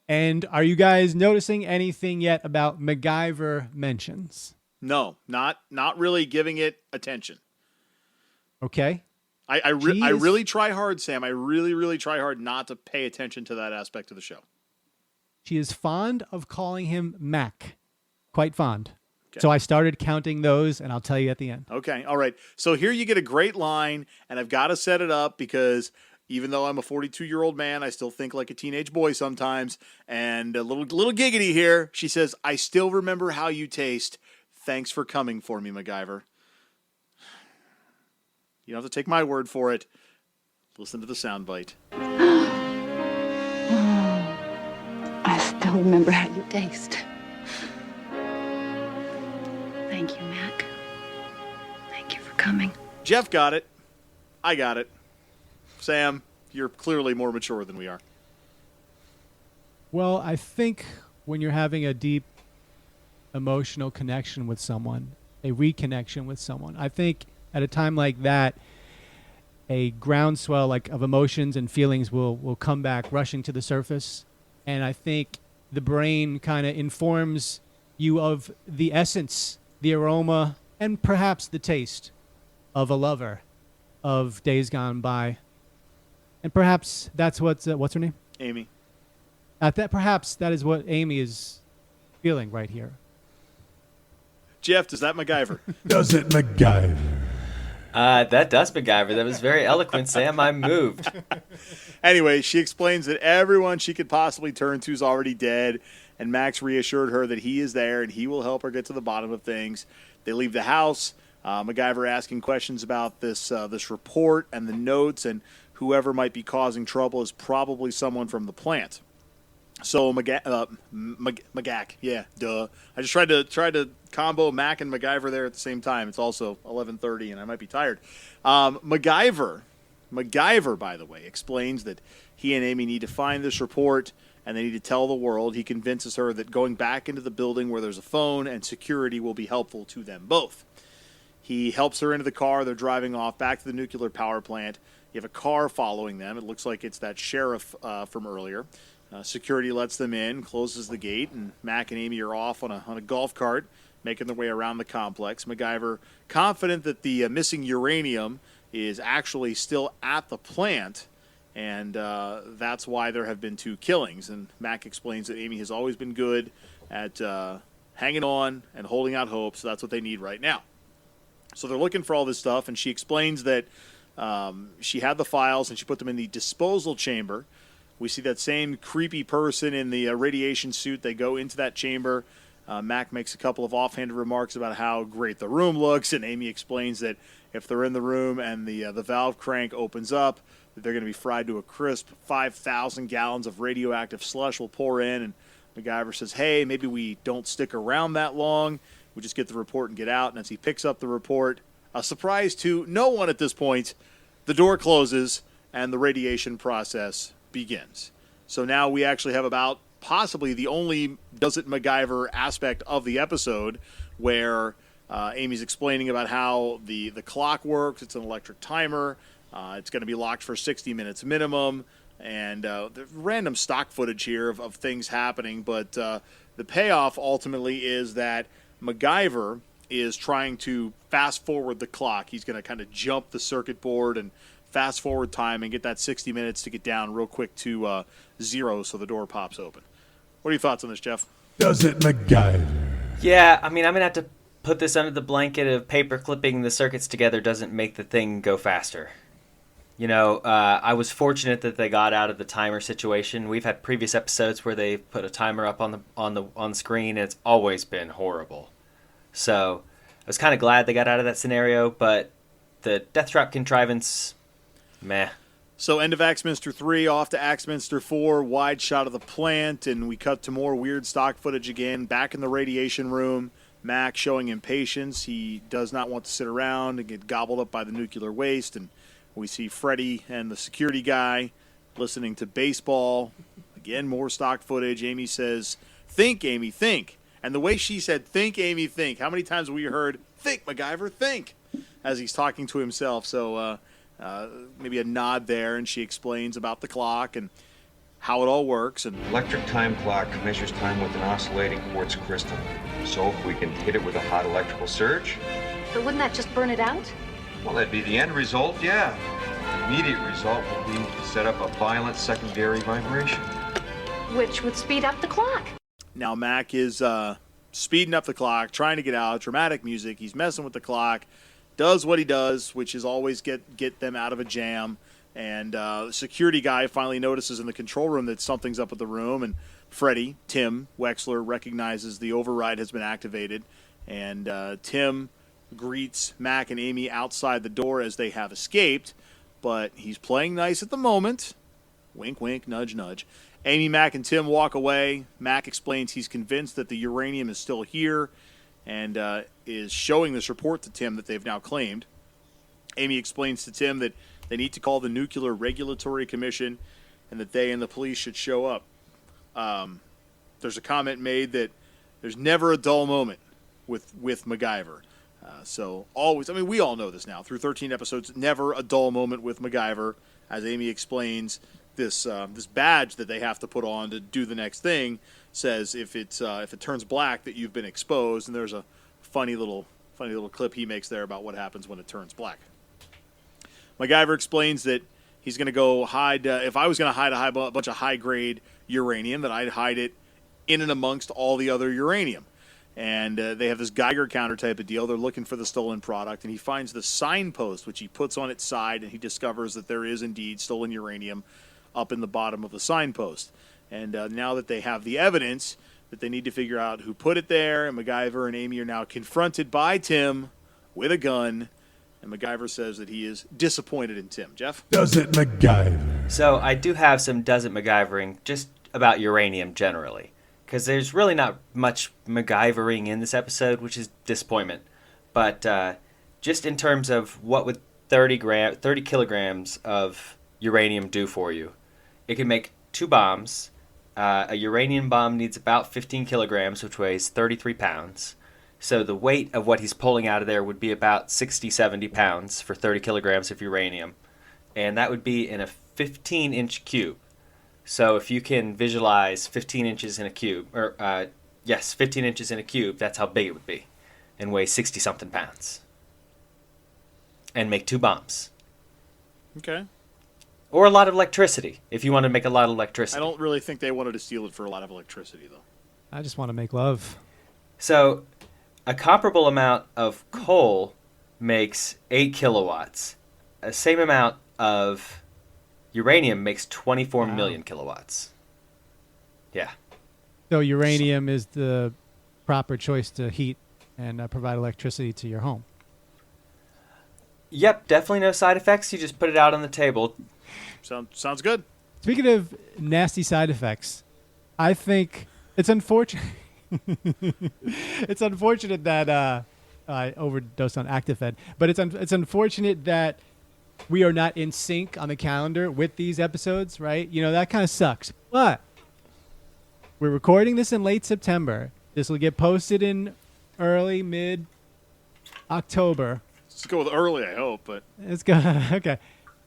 And are you guys noticing anything yet about MacGyver mentions? No, not really giving it attention. Okay. I really try hard, Sam. I really, really try hard not to pay attention to that aspect of the show. She is fond of calling him Mac. Quite fond. Okay. So I started counting those, and I'll tell you at the end. Okay, all right. So here you get a great line, and I've got to set it up because even though I'm a 42-year-old man, I still think like a teenage boy sometimes. And a little giggity here. She says, "I still remember how you taste. Thanks for coming for me, MacGyver." You don't have to take my word for it. Listen to the soundbite. I still remember how you taste. Thank you, Mac. Thank you for coming. Jeff got it. I got it. Sam, you're clearly more mature than we are. Well, I think when you're having a deep emotional connection with someone, a reconnection with someone, I think at a time like that, a groundswell like of emotions and feelings will come back rushing to the surface. And I think the brain kind of informs you of the essence, the aroma, and perhaps the taste of a lover of days gone by. And perhaps that's what's her name? Amy. Perhaps that is what Amy is feeling right here. Jeff, does that MacGyver? Does it MacGyver? That does MacGyver. That was very eloquent, Sam. I'm moved. Anyway, she explains that everyone she could possibly turn to is already dead, and Max reassured her that he is there and he will help her get to the bottom of things. They leave the house. MacGyver asking questions about this report and the notes, and whoever might be causing trouble is probably someone from the plant. So Magac, yeah, duh. I just tried to combo Mac and MacGyver there at the same time. It's also 11:30, and I might be tired. MacGyver, by the way, explains that he and Amy need to find this report, and they need to tell the world. He convinces her that going back into the building where there's a phone and security will be helpful to them both. He helps her into the car. They're driving off back to the nuclear power plant. You have a car following them. It looks like it's that sheriff from earlier. Security lets them in, closes the gate, and Mac and Amy are off on a golf cart, making their way around the complex. MacGyver, confident that the missing uranium is actually still at the plant, and that's why there have been 2 killings. And Mac explains that Amy has always been good at hanging on and holding out hope, so that's what they need right now. So they're looking for all this stuff, and she explains that she had the files and she put them in the disposal chamber. We see that same creepy person in the radiation suit. They go into that chamber. Mac makes a couple of offhanded remarks about how great the room looks, and Amy explains that if they're in the room and the valve crank opens up, that they're going to be fried to a crisp. 5,000 gallons of radioactive slush will pour in, and MacGyver says, hey, maybe we don't stick around that long. We just get the report and get out. And as he picks up the report, a surprise to no one at this point, the door closes and the radiation process begins. So now we actually have about possibly the only does it MacGyver aspect of the episode, where Amy's explaining about how the clock works. It's an electric timer. It's going to be locked for 60 minutes minimum. And the random stock footage here of things happening. But the payoff ultimately is that MacGyver is trying to fast forward the clock. He's going to kind of jump the circuit board and fast forward time and get that 60 minutes to get down real quick to 0 so the door pops open. What are your thoughts on this, Jeff? Does it MacGyver? Yeah, I mean, I'm going to have to put this under the blanket of paper clipping the circuits together doesn't make the thing go faster. You know, I was fortunate that they got out of the timer situation. We've had previous episodes where they put a timer up on screen, and it's always been horrible. So I was kind of glad they got out of that scenario, but the death trap contrivance, meh. So end of Axminster 3, off to Axminster 4, wide shot of the plant, and we cut to more weird stock footage again. Back in the radiation room, Mac showing impatience. He does not want to sit around and get gobbled up by the nuclear waste, and we see Freddy and the security guy listening to baseball. Again, more stock footage. Amy says, think, Amy, think. And the way she said, think, Amy, think. How many times have we heard, think, MacGyver, think, as he's talking to himself. So maybe a nod there, and she explains about the clock and how it all works. And Electric time clock measures time with an oscillating quartz crystal. So if we can hit it with a hot electrical surge... But wouldn't that just burn it out? Well, that'd be the end result, yeah. The immediate result would be to set up a violent secondary vibration. Which would speed up the clock. now Mac is speeding up the clock, trying to get out, dramatic music. He's messing with the clock, does what he does, which is always get them out of a jam. And the security guy finally notices in the control room that something's up with the room, and Freddy, Tim Wexler, recognizes the override has been activated, and Tim greets Mac and Amy outside the door as they have escaped, but he's playing nice at the moment. Wink, wink, nudge, nudge. Amy, Mac, and Tim walk away. Mac explains he's convinced that the uranium is still here and is showing this report to Tim that they've now claimed. Amy explains to Tim that they need to call the Nuclear Regulatory Commission, and that they and the police should show up. There's a comment made that there's never a dull moment with MacGyver. So always, I mean, we all know this now. Through 13 episodes, never a dull moment with MacGyver. As Amy explains, this badge that they have to put on to do the next thing says if it turns black that you've been exposed. And there's a funny little clip he makes there about what happens when it turns black. MacGyver explains that he's going to go hide. If I was going to hide a bunch of high-grade uranium, that I'd hide it in and amongst all the other uranium. And they have this Geiger counter type of deal. They're looking for the stolen product, and he finds the signpost, which he puts on its side, and he discovers that there is indeed stolen uranium up in the bottom of the signpost. And now that they have the evidence, that they need to figure out who put it there, and MacGyver and Amy are now confronted by Tim with a gun, and MacGyver says that he is disappointed in Tim. Jeff? Does it MacGyver? So I do have some does it MacGyvering just about uranium generally. Because there's really not much MacGyvering in this episode, which is disappointment. But just in terms of what would 30 kilograms of uranium do for you, it can make 2 bombs. A uranium bomb needs about 15 kilograms, which weighs 33 pounds. So the weight of what he's pulling out of there would be about 60, 70 pounds for 30 kilograms of uranium. And that would be in a 15-inch cube. So if you can visualize 15 inches in a cube, 15 inches in a cube, that's how big it would be, and weigh 60-something pounds. And make 2 bombs. Okay. Or a lot of electricity, if you want to make a lot of electricity. I don't really think they wanted to steal it for a lot of electricity, though. I just want to make love. So a comparable amount of coal makes 8 kilowatts. The same amount of uranium makes 24 million kilowatts. Yeah. So uranium is the proper choice to heat and provide electricity to your home. Yep, definitely no side effects. You just put it out on the table. Sounds good. Speaking of nasty side effects, I think it's unfortunate. It's unfortunate that I overdosed on Actifed, but it's unfortunate that we are not in sync on the calendar with these episodes, right? You know, that kind of sucks. But we're recording this in late September. This will get posted in mid-October. Let's go with early, I hope. But Let's go. Okay.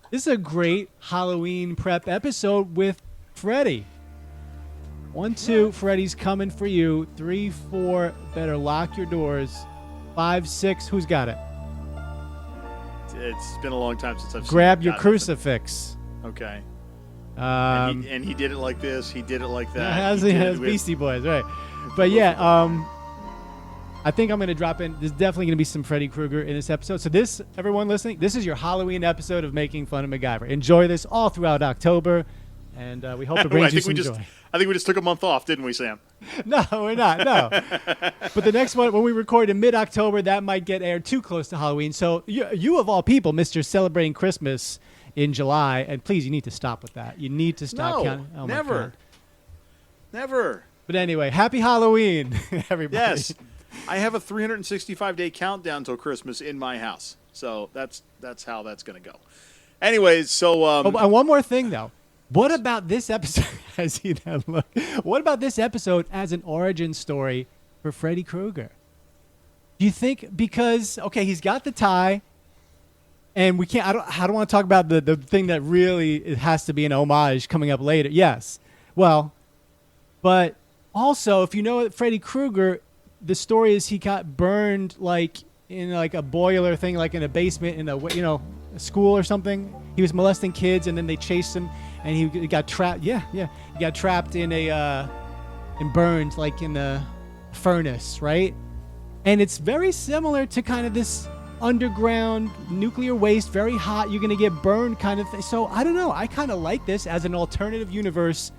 This is a great Halloween prep episode with Freddy. 1, 2, Freddy's coming for you. 3, 4, better lock your doors. 5, 6, who's got it? it's been a long time since I've Grab seen your crucifix. Okay. And he did it like this. He did it like that. Has Beastie Boys, right? But yeah, I think I'm going to drop in. There's definitely going to be some Freddy Krueger in this episode. So this, everyone listening, this is your Halloween episode of Making Fun of MacGyver. Enjoy this all throughout October, and we hope it brings you some joy. I think we just took a month off, didn't we, Sam? No, we're not. No. But the next one, when we record in mid-October, that might get aired too close to Halloween. So you of all people, Mr. Celebrating Christmas in July, and please, you need to stop with that. You need to stop counting. Oh, never. Never. But anyway, happy Halloween, everybody. Yes. I have a 365-day countdown till Christmas in my house. So that's how that's going to go. Anyways, so... and one more thing, though. What about this episode? I see that look. What about this episode as an origin story for Freddy Krueger? Do you think because he's got the tie, and we can't. I don't want to talk about the thing that really it has to be an homage coming up later. Yes, well, but also if you know Freddy Krueger, the story is he got burned in a boiler thing, like in a basement in a school or something. He was molesting kids, and then they chased him. And he got trapped. Yeah. He got trapped in and burned in the furnace, right? And it's very similar to kind of this underground nuclear waste, very hot. You're gonna get burned kind of thing. So I don't know. I kind of like this as an alternative universe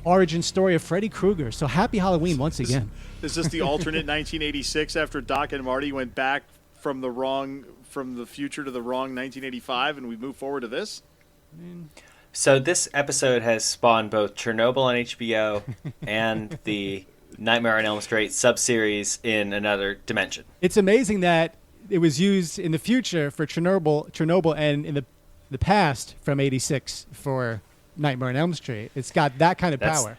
origin story of Freddy Krueger. So happy Halloween once again. Is this the alternate 1986 after Doc and Marty went back from the future to the wrong 1985, and we move forward to this? So this episode has spawned both Chernobyl on HBO and the Nightmare on Elm Street subseries in another dimension. It's amazing that it was used in the future for Chernobyl, and in the the past from '86 for Nightmare on Elm Street. It's got that kind of power.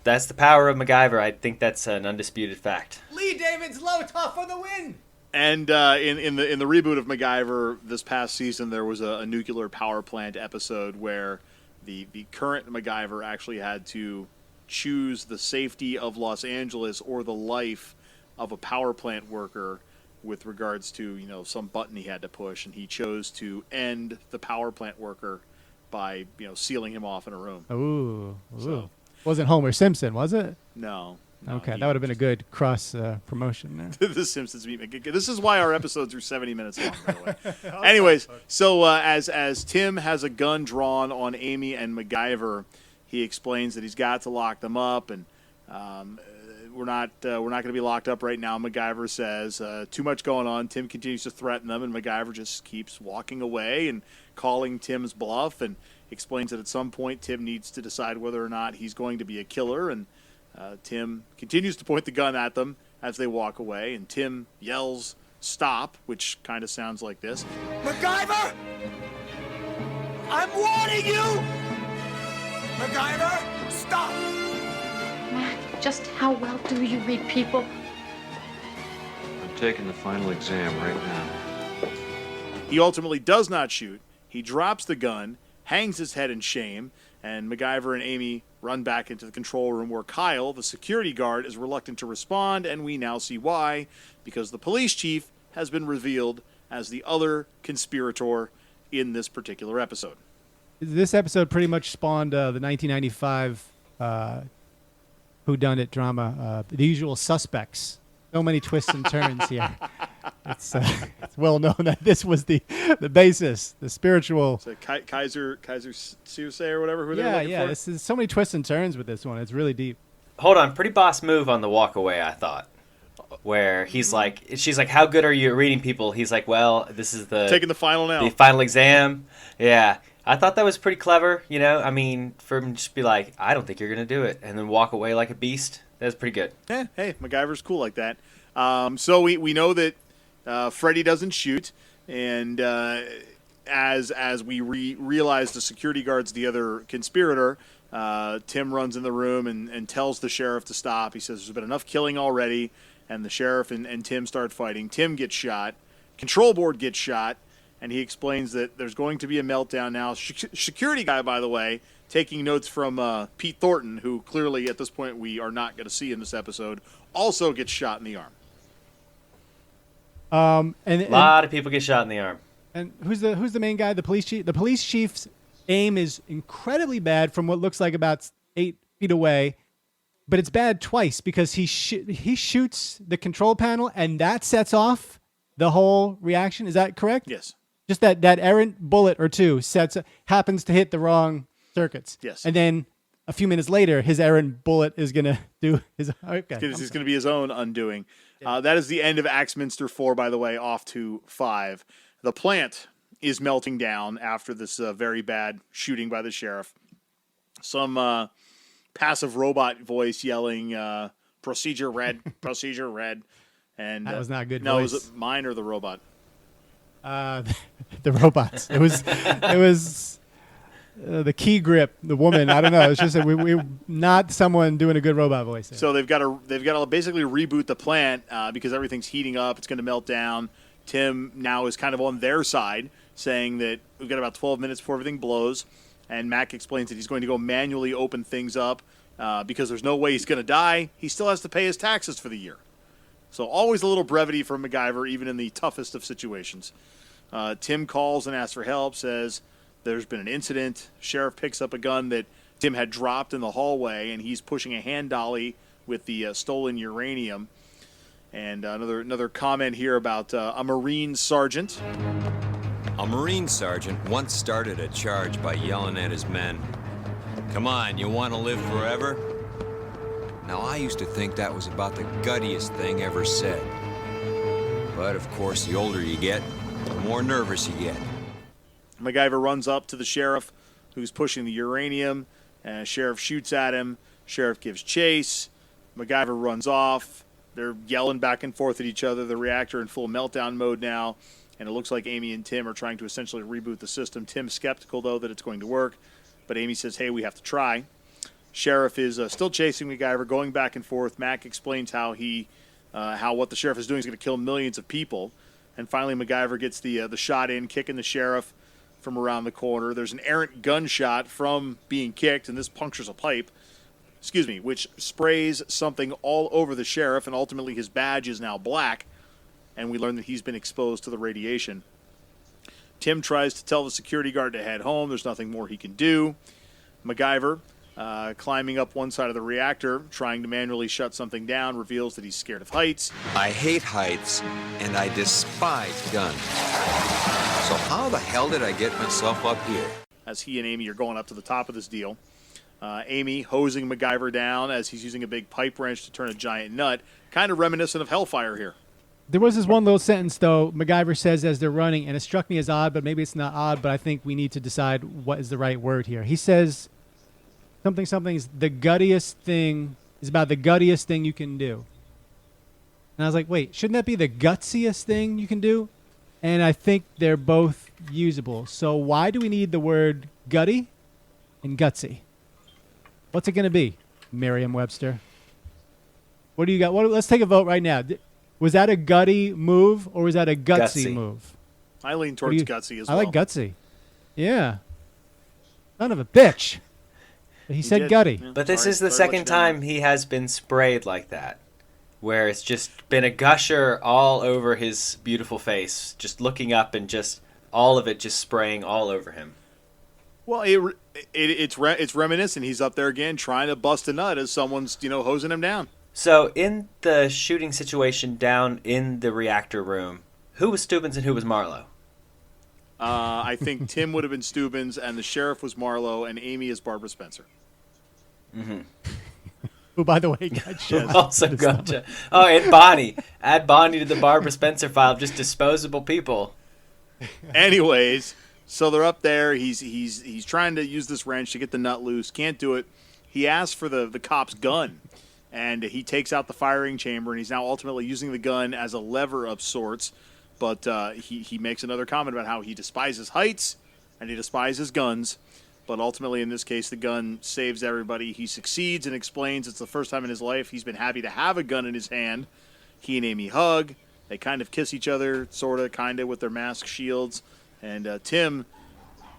That's the power of MacGyver. I think that's an undisputed fact. Lee David's low top for the win. And in the reboot of MacGyver this past season, there was a nuclear power plant episode where the current MacGyver actually had to choose the safety of Los Angeles or the life of a power plant worker with regards to some button he had to push, and he chose to end the power plant worker by sealing him off in a room. Ooh. So, wasn't Homer Simpson, was it? No. Okay, that would have been a good cross promotion there. The Simpsons meet McGill. This is why our episodes are 70 minutes long, by the way. Anyways, so as Tim has a gun drawn on Amy and MacGyver, he explains that he's got to lock them up, and we're not going to be locked up right now. MacGyver says too much going on. Tim continues to threaten them, and MacGyver just keeps walking away and calling Tim's bluff, and explains that at some point Tim needs to decide whether or not he's going to be a killer, and Tim continues to point the gun at them as they walk away, and Tim yells, "Stop," which kind of sounds like this. MacGyver! I'm warning you! MacGyver, stop! Mac, just how well do you read people? I'm taking the final exam right now. He ultimately does not shoot. He drops the gun, hangs his head in shame, and MacGyver and Amy run back into the control room where Kyle, the security guard, is reluctant to respond, and we now see why, because the police chief has been revealed as the other conspirator in this particular episode. This episode pretty much spawned the 1995 whodunit drama, The Usual Suspects. So many twists and turns here. It's well known that this was the basis, the spiritual. So Kaiser Soze or whatever. Who they're looking for? This is so many twists and turns with this one. It's really deep. Hold on, pretty boss move on the walk away, I thought. Where she's like, "How good are you at reading people?" He's like, "Well, this is taking the final now. The final exam." Yeah, I thought that was pretty clever. I mean, for him to just be like, "I don't think you're gonna do it," and then walk away like a beast. That's pretty good. Yeah, hey, MacGyver's cool like that. So we know that Freddy doesn't shoot, and as we realize the security guard's the other conspirator, Tim runs in the room and tells the sheriff to stop. He says there's been enough killing already, and the sheriff and Tim start fighting. Tim gets shot. Control board gets shot, and he explains that there's going to be a meltdown now. Security guy, by the way, taking notes from Pete Thornton, who clearly at this point we are not going to see in this episode, also gets shot in the arm. A lot of people get shot in the arm. And who's the main guy? The police chief. The police chief's aim is incredibly bad from what looks like about 8 feet away, but it's bad twice because he shoots the control panel and that sets off the whole reaction. Is that correct? Yes. Just that errant bullet or two happens to hit the wrong circuits. Yes. And then a few minutes later, his errant bullet is gonna do his. Okay. It's going to be his own undoing. Yeah. That is the end of Axminster 4, by the way, off to 5. The plant is melting down after this very bad shooting by the sheriff. Some passive robot voice yelling, "Procedure red, procedure red." And that was not a good no, voice. Was it mine or the robot? The robots. It was the key grip, the woman. I don't know. It's just that we not someone doing a good robot voice there. So they've got to basically reboot the plant because everything's heating up. It's going to melt down. Tim now is kind of on their side, saying that we've got about 12 minutes before everything blows. And Mac explains that he's going to go manually open things up because there's no way he's going to die. He still has to pay his taxes for the year. So always a little brevity from MacGyver, even in the toughest of situations. Tim calls and asks for help, says there's been an incident. Sheriff picks up a gun that Tim had dropped in the hallway, and he's pushing a hand dolly with the stolen uranium. And another comment here about a Marine sergeant. A Marine sergeant once started a charge by yelling at his men, "Come on, you want to live forever?" Now, I used to think that was about the guttiest thing ever said. But, of course, the older you get, the more nervous you get. MacGyver runs up to the sheriff who's pushing the uranium. Sheriff shoots at him. Sheriff gives chase. MacGyver runs off. They're yelling back and forth at each other. The reactor in full meltdown mode now. and it looks like Amy and Tim are trying to essentially reboot the system. Tim's skeptical, though, that it's going to work, but Amy says, hey, we have to try. Sheriff is still chasing MacGyver, going back and forth. Mac explains how what the sheriff is doing is going to kill millions of people, and finally MacGyver gets the shot in, kicking the sheriff from around the corner. There's an errant gunshot from being kicked, and this punctures a pipe, which sprays something all over the sheriff, and ultimately his badge is now black, and we learn that he's been exposed to the radiation. Tim tries to tell the security guard to head home. There's nothing more he can do. MacGyver, climbing up one side of the reactor, trying to manually shut something down, reveals that he's scared of heights. I hate heights, and I despise guns. So how the hell did I get myself up here? As he and Amy are going up to the top of this deal. Amy hosing MacGyver down as he's using a big pipe wrench to turn a giant nut. Kind of reminiscent of Hellfire here. There was this one little sentence, though, MacGyver says as they're running, and it struck me as odd, but maybe it's not odd, but I think we need to decide what is the right word here. He says something's the guttiest thing, is about the guttiest thing you can do. And I was like, wait, shouldn't that be the gutsiest thing you can do? And I think they're both usable. So why do we need the word gutty and gutsy? What's it going to be, Merriam-Webster? What do you got? Let's take a vote right now. Was that a gutty move or was that a gutsy move? I lean towards gutsy as well. I like gutsy. Yeah. Son of a bitch. But he said gutty. Yeah. But this is the second time he has been sprayed like that, where it's just been a gusher all over his beautiful face, just looking up and just all of it just spraying all over him. Well, it's reminiscent. He's up there again trying to bust a nut as someone's hosing him down. So in the shooting situation down in the reactor room, who was Stubbins and who was Marlowe? I think Tim would have been Stubbins, and the sheriff was Marlowe, and Amy is Barbara Spencer. Mm-hmm. Who, by the way, got shot. Also gotcha. Oh, and Bonnie. Add Bonnie to the Barbara Spencer file of just disposable people. Anyways, so they're up there. He's trying to use this wrench to get the nut loose. Can't do it. He asks for the cop's gun. And he takes out the firing chamber, and he's now ultimately using the gun as a lever of sorts. But he makes another comment about how he despises heights and he despises guns. But ultimately, in this case, the gun saves everybody. He succeeds and explains it's the first time in his life he's been happy to have a gun in his hand. He and Amy hug. They kind of kiss each other, sort of, kind of, with their mask shields. And Tim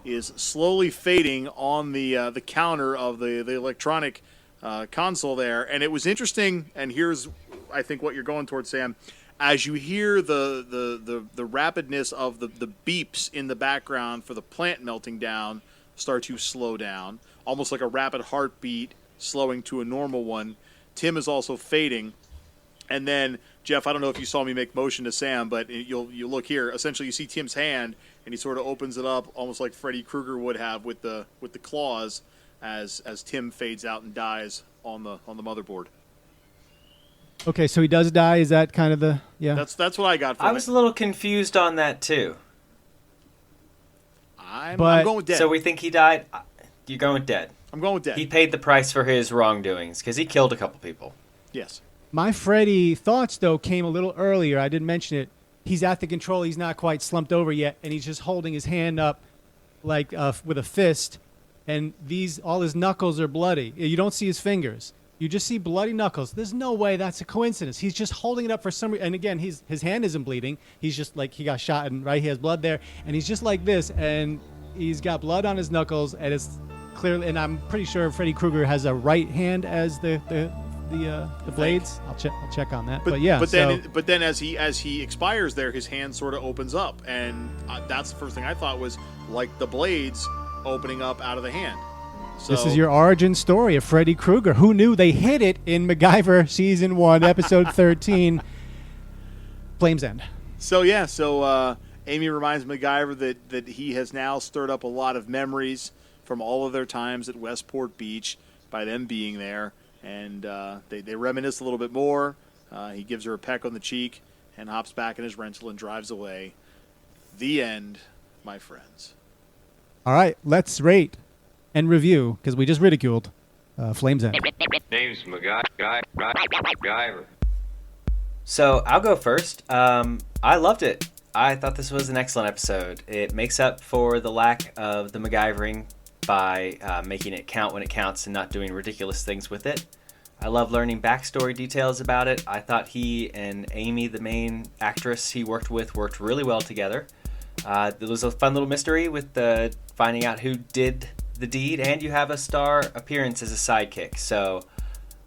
is slowly fading on the counter of the electronic console there. And it was interesting, and here's, I think, what you're going towards, Sam. As you hear the rapidness of the beeps in the background for the plant melting down start to slow down, almost like a rapid heartbeat slowing to a normal one, Tim is also fading. And then, Jeff, I don't know if you saw me make motion to Sam, but you look here. Essentially, you see Tim's hand, and he sort of opens it up, almost like Freddy Krueger would have with the claws, as Tim fades out and dies on the motherboard. Okay, so he does die. Is that kind of the That's what I got from it. I was a little confused on that too. I'm going with dead. So we think he died. You're going with dead. I'm going with dead. He paid the price for his wrongdoings because he killed a couple people. Yes. My Freddy thoughts, though, came a little earlier. I didn't mention it. He's at the control. He's not quite slumped over yet, and he's just holding his hand up like with a fist, and all his knuckles are bloody. You don't see his fingers. You just see bloody knuckles. There's no way that's a coincidence. He's just holding it up for some reason. And again, his hand isn't bleeding. He's just like he got shot, and he has blood there, and he's just like this, and he's got blood on his knuckles, and it's clearly. And I'm pretty sure Freddy Krueger has a right hand as the blades. I'll check on that. But then as he expires there, his hand sort of opens up, and that's the first thing I thought was like the blades opening up out of the hand. So, this is your origin story of Freddy Krueger. Who knew? They hit it in MacGyver Season 1, Episode 13, Flames End. So Amy reminds MacGyver that he has now stirred up a lot of memories from all of their times at Westport Beach by them being there. And they reminisce a little bit more. He gives her a peck on the cheek and hops back in his rental and drives away. The end, my friends. All right, let's rate and review, because we just ridiculed Flames End. Name's MacGyver. So I'll go first. I loved it. I thought this was an excellent episode. It makes up for the lack of the MacGyvering by making it count when it counts and not doing ridiculous things with it. I love learning backstory details about it. I thought he and Amy, the main actress he worked with, worked really well together. There was a fun little mystery with finding out who did the deed, and you have a star appearance as a sidekick. So,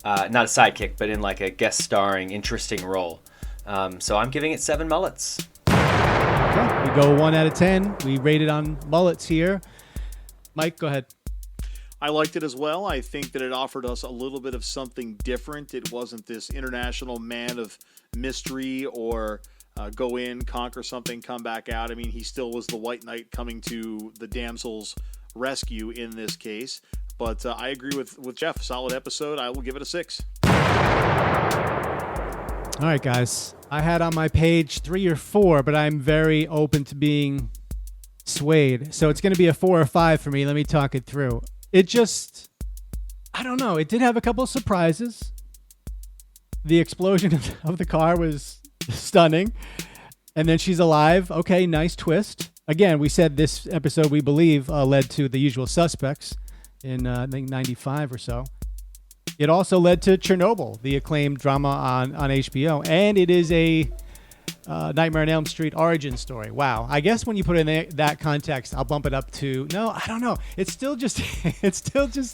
not a sidekick, but in like a guest starring, interesting role. So I'm giving it 7 mullets. Okay, we go 1 out of 10. We rated on mullets here. Mike, go ahead. I liked it as well. I think that it offered us a little bit of something different. It wasn't this international man of mystery or go in, conquer something, come back out. I mean, he still was the White Knight coming to the damsel's rescue in this case. But I agree with Jeff. Solid episode. I will give it a 6. All right, guys. I had on my page 3 or 4, but I'm very open to being swayed. So it's going to be a 4 or 5 for me. Let me talk it through. It just, I don't know. It did have a couple of surprises. The explosion of the car was stunning. And then she's alive. Okay, nice twist. Again, we said this episode, we believe, led to The Usual Suspects in, I think, 95 or so. It also led to Chernobyl, the acclaimed drama on HBO. And it is a Nightmare on Elm Street origin story. Wow. I guess when you put it in that context, I'll bump it up to, no, I don't know. It's still just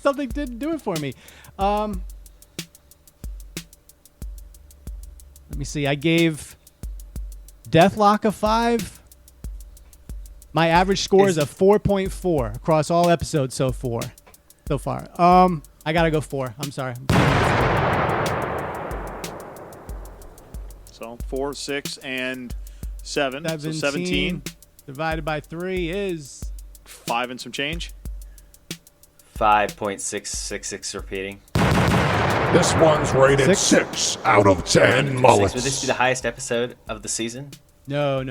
something didn't do it for me. Let me see. I gave Deathlock a 5. My average score is a 4.4 across all episodes so far. I gotta go 4. I'm sorry. So 4, 6, and 7. So 17 divided by 3 is 5 and some change. 5.666 repeating. This one's rated 6 out of 10 mullets. Would this be the highest episode of the season? No.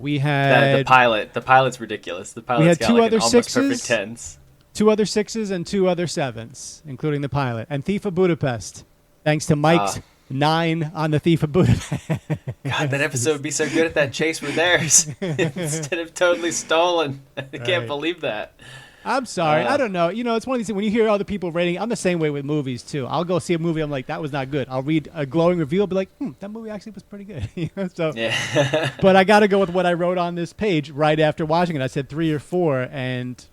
We had the pilot. The pilot's ridiculous. The pilot's got like an almost perfect 10s. 2 other 6s and 2 other 7s, including the pilot. And Thief of Budapest, thanks to Mike's 9 on the Thief of Budapest. God, that episode would be so good if that chase were theirs instead of totally stolen. I can't believe that. I'm sorry. I don't know. You know, it's one of these things when you hear other people rating. I'm the same way with movies, too. I'll go see a movie. I'm like, that was not good. I'll read a glowing review. I'll be like, that movie actually was pretty good. Yeah. But I got to go with what I wrote on this page right after watching it. I said 3 or 4, and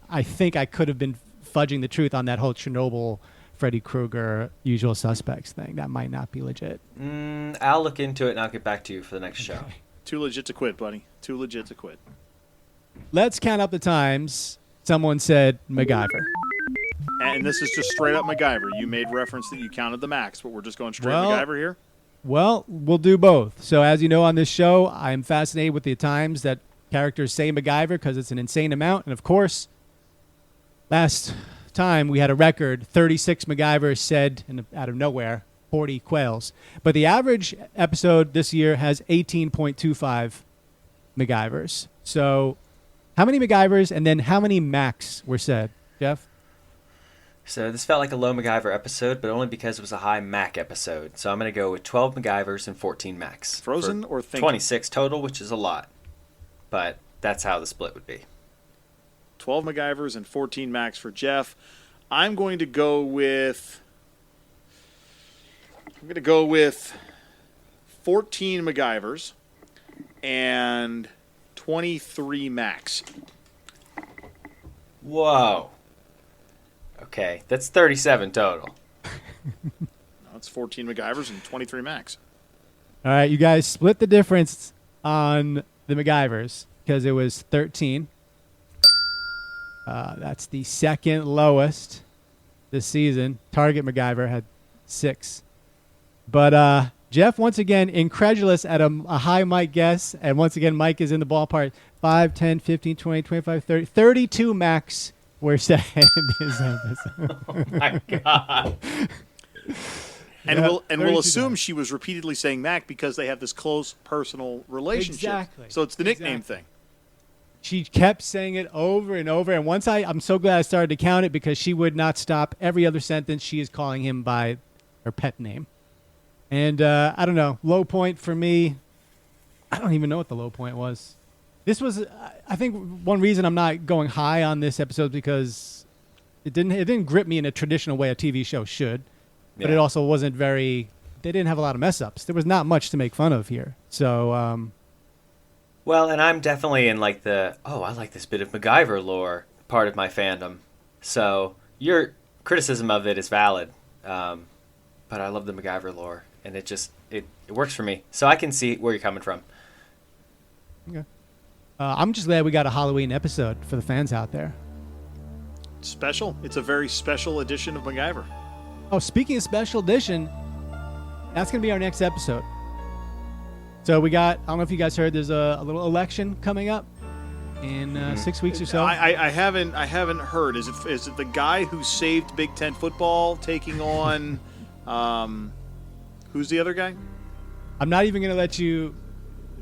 I think I could have been fudging the truth on that whole Chernobyl, Freddy Krueger, Usual Suspects thing. That might not be legit. I'll look into it and I'll get back to you for the next show. Too legit to quit, buddy. Too legit to quit. Let's count up the times someone said MacGyver. And this is just straight up MacGyver. You made reference that you counted the max, but we're just going straight MacGyver here? Well, we'll do both. So as you know on this show, I'm fascinated with the times that characters say MacGyver because it's an insane amount. And of course, last time we had a record, 36 MacGyvers said out of nowhere, 40 quails. But the average episode this year has 18.25 MacGyvers. So how many MacGyvers and then how many Macs were said, Jeff? So this felt like a low MacGyver episode, but only because it was a high Mac episode. So I'm going to go with 12 MacGyvers and 14 Macs. Frozen or thinking? 26 total, which is a lot. But that's how the split would be. 12 MacGyvers and 14 Macs for Jeff. I'm going to go with 14 MacGyvers and 23 Macs. Whoa. Okay, that's 37 total. That's 14 MacGyvers and 23 Macs. All right, you guys split the difference on the MacGyvers because it was 13. That's the second lowest this season. Target MacGyver had 6. But Jeff, once again, incredulous at a high Mike guess. And once again, Mike is in the ballpark. 5, 10, 15, 20, 25, 30. 32 Macs were said in this episode. Oh, my God. And we'll assume she was repeatedly saying Mac because they have this close personal relationship. Exactly. So it's the nickname thing. She kept saying it over and over. And once I'm so glad I started to count it because she would not stop. Every other sentence, she is calling him by her pet name. And I don't know, low point for me. I don't even know what the low point was. This was, I think, one reason I'm not going high on this episode because it didn't grip me in a traditional way a TV show should, but it also wasn't very. They didn't have a lot of mess ups. There was not much to make fun of here. So. Well, and I'm definitely in like I like this bit of MacGyver lore part of my fandom. So your criticism of it is valid, but I love the MacGyver lore, and it works for me. So I can see where you're coming from. Okay. I'm just glad we got a Halloween episode for the fans out there. Special. It's a very special edition of MacGyver. Oh, speaking of special edition, that's going to be our next episode. So we got, I don't know if you guys heard, there's a little election coming up in 6 weeks or so. I haven't heard. Is it the guy who saved Big Ten football taking on, who's the other guy? I'm not even going to let you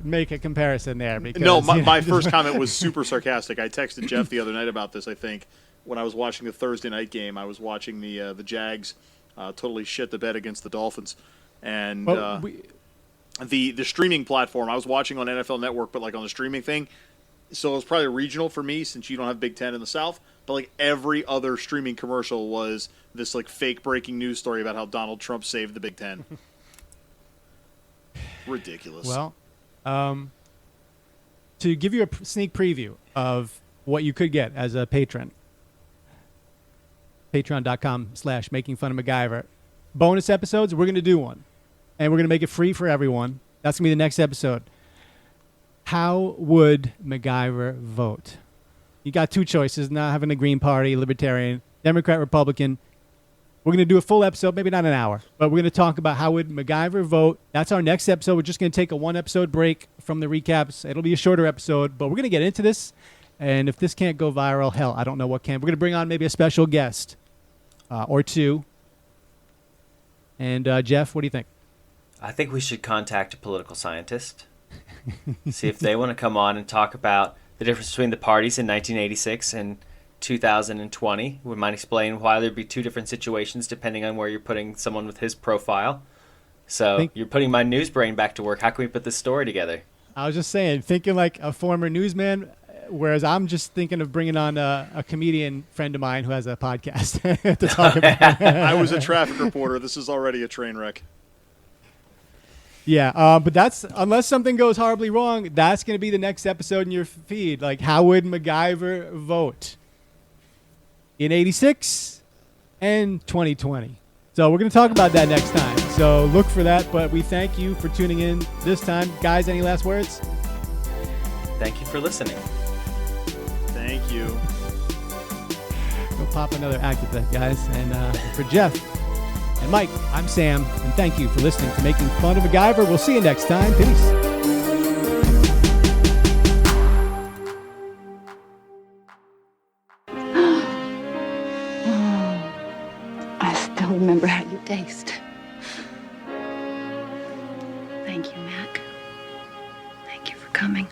make a comparison there because no, my first comment was super sarcastic. I texted Jeff the other night about this. I think when I was watching the Thursday night game, I was watching the Jags totally shit the bed against the Dolphins, and the streaming platform I was watching on NFL Network, but like on the streaming thing. So it was probably regional for me since you don't have Big Ten in the South. But like every other streaming commercial was this like fake breaking news story about how Donald Trump saved the Big Ten. Ridiculous. Well. To give you a sneak preview of what you could get as a patron, patreon.com/makingfunofmacgyver. Bonus episodes, we're going to do one. And we're going to make it free for everyone. That's going to be the next episode. How would MacGyver vote? You got two choices, not having a Green Party, Libertarian, Democrat, Republican. We're going to do a full episode, maybe not an hour, but we're going to talk about how would MacGyver vote. That's our next episode. We're just going to take a one-episode break from the recaps. It'll be a shorter episode, but we're going to get into this. And if this can't go viral, hell, I don't know what can. We're going to bring on maybe a special guest or two. And Jeff, what do you think? I think we should contact a political scientist, see if they want to come on and talk about the difference between the parties in 1986 and 2020. We might explain why there'd be two different situations depending on where you're putting someone with his profile. So you're putting my news brain back to work. How can we put this story together? I was just saying, thinking like a former newsman, whereas I'm just thinking of bringing on a comedian friend of mine who has a podcast to talk about. I was a traffic reporter. This is already a train wreck. Yeah, but that's, unless something goes horribly wrong, that's going to be the next episode in your feed. Like, how would MacGyver vote in 86 and 2020? So we're going to talk about that next time. So look for that, but we thank you for tuning in this time. Guys, any last words? Thank you for listening. Thank you. Go pop another act at that, guys. And for Jeff and Mike, I'm Sam, and thank you for listening to Making Fun of MacGyver. We'll see you next time. Peace. I still remember how you taste. Thank you, Mac. Thank you for coming.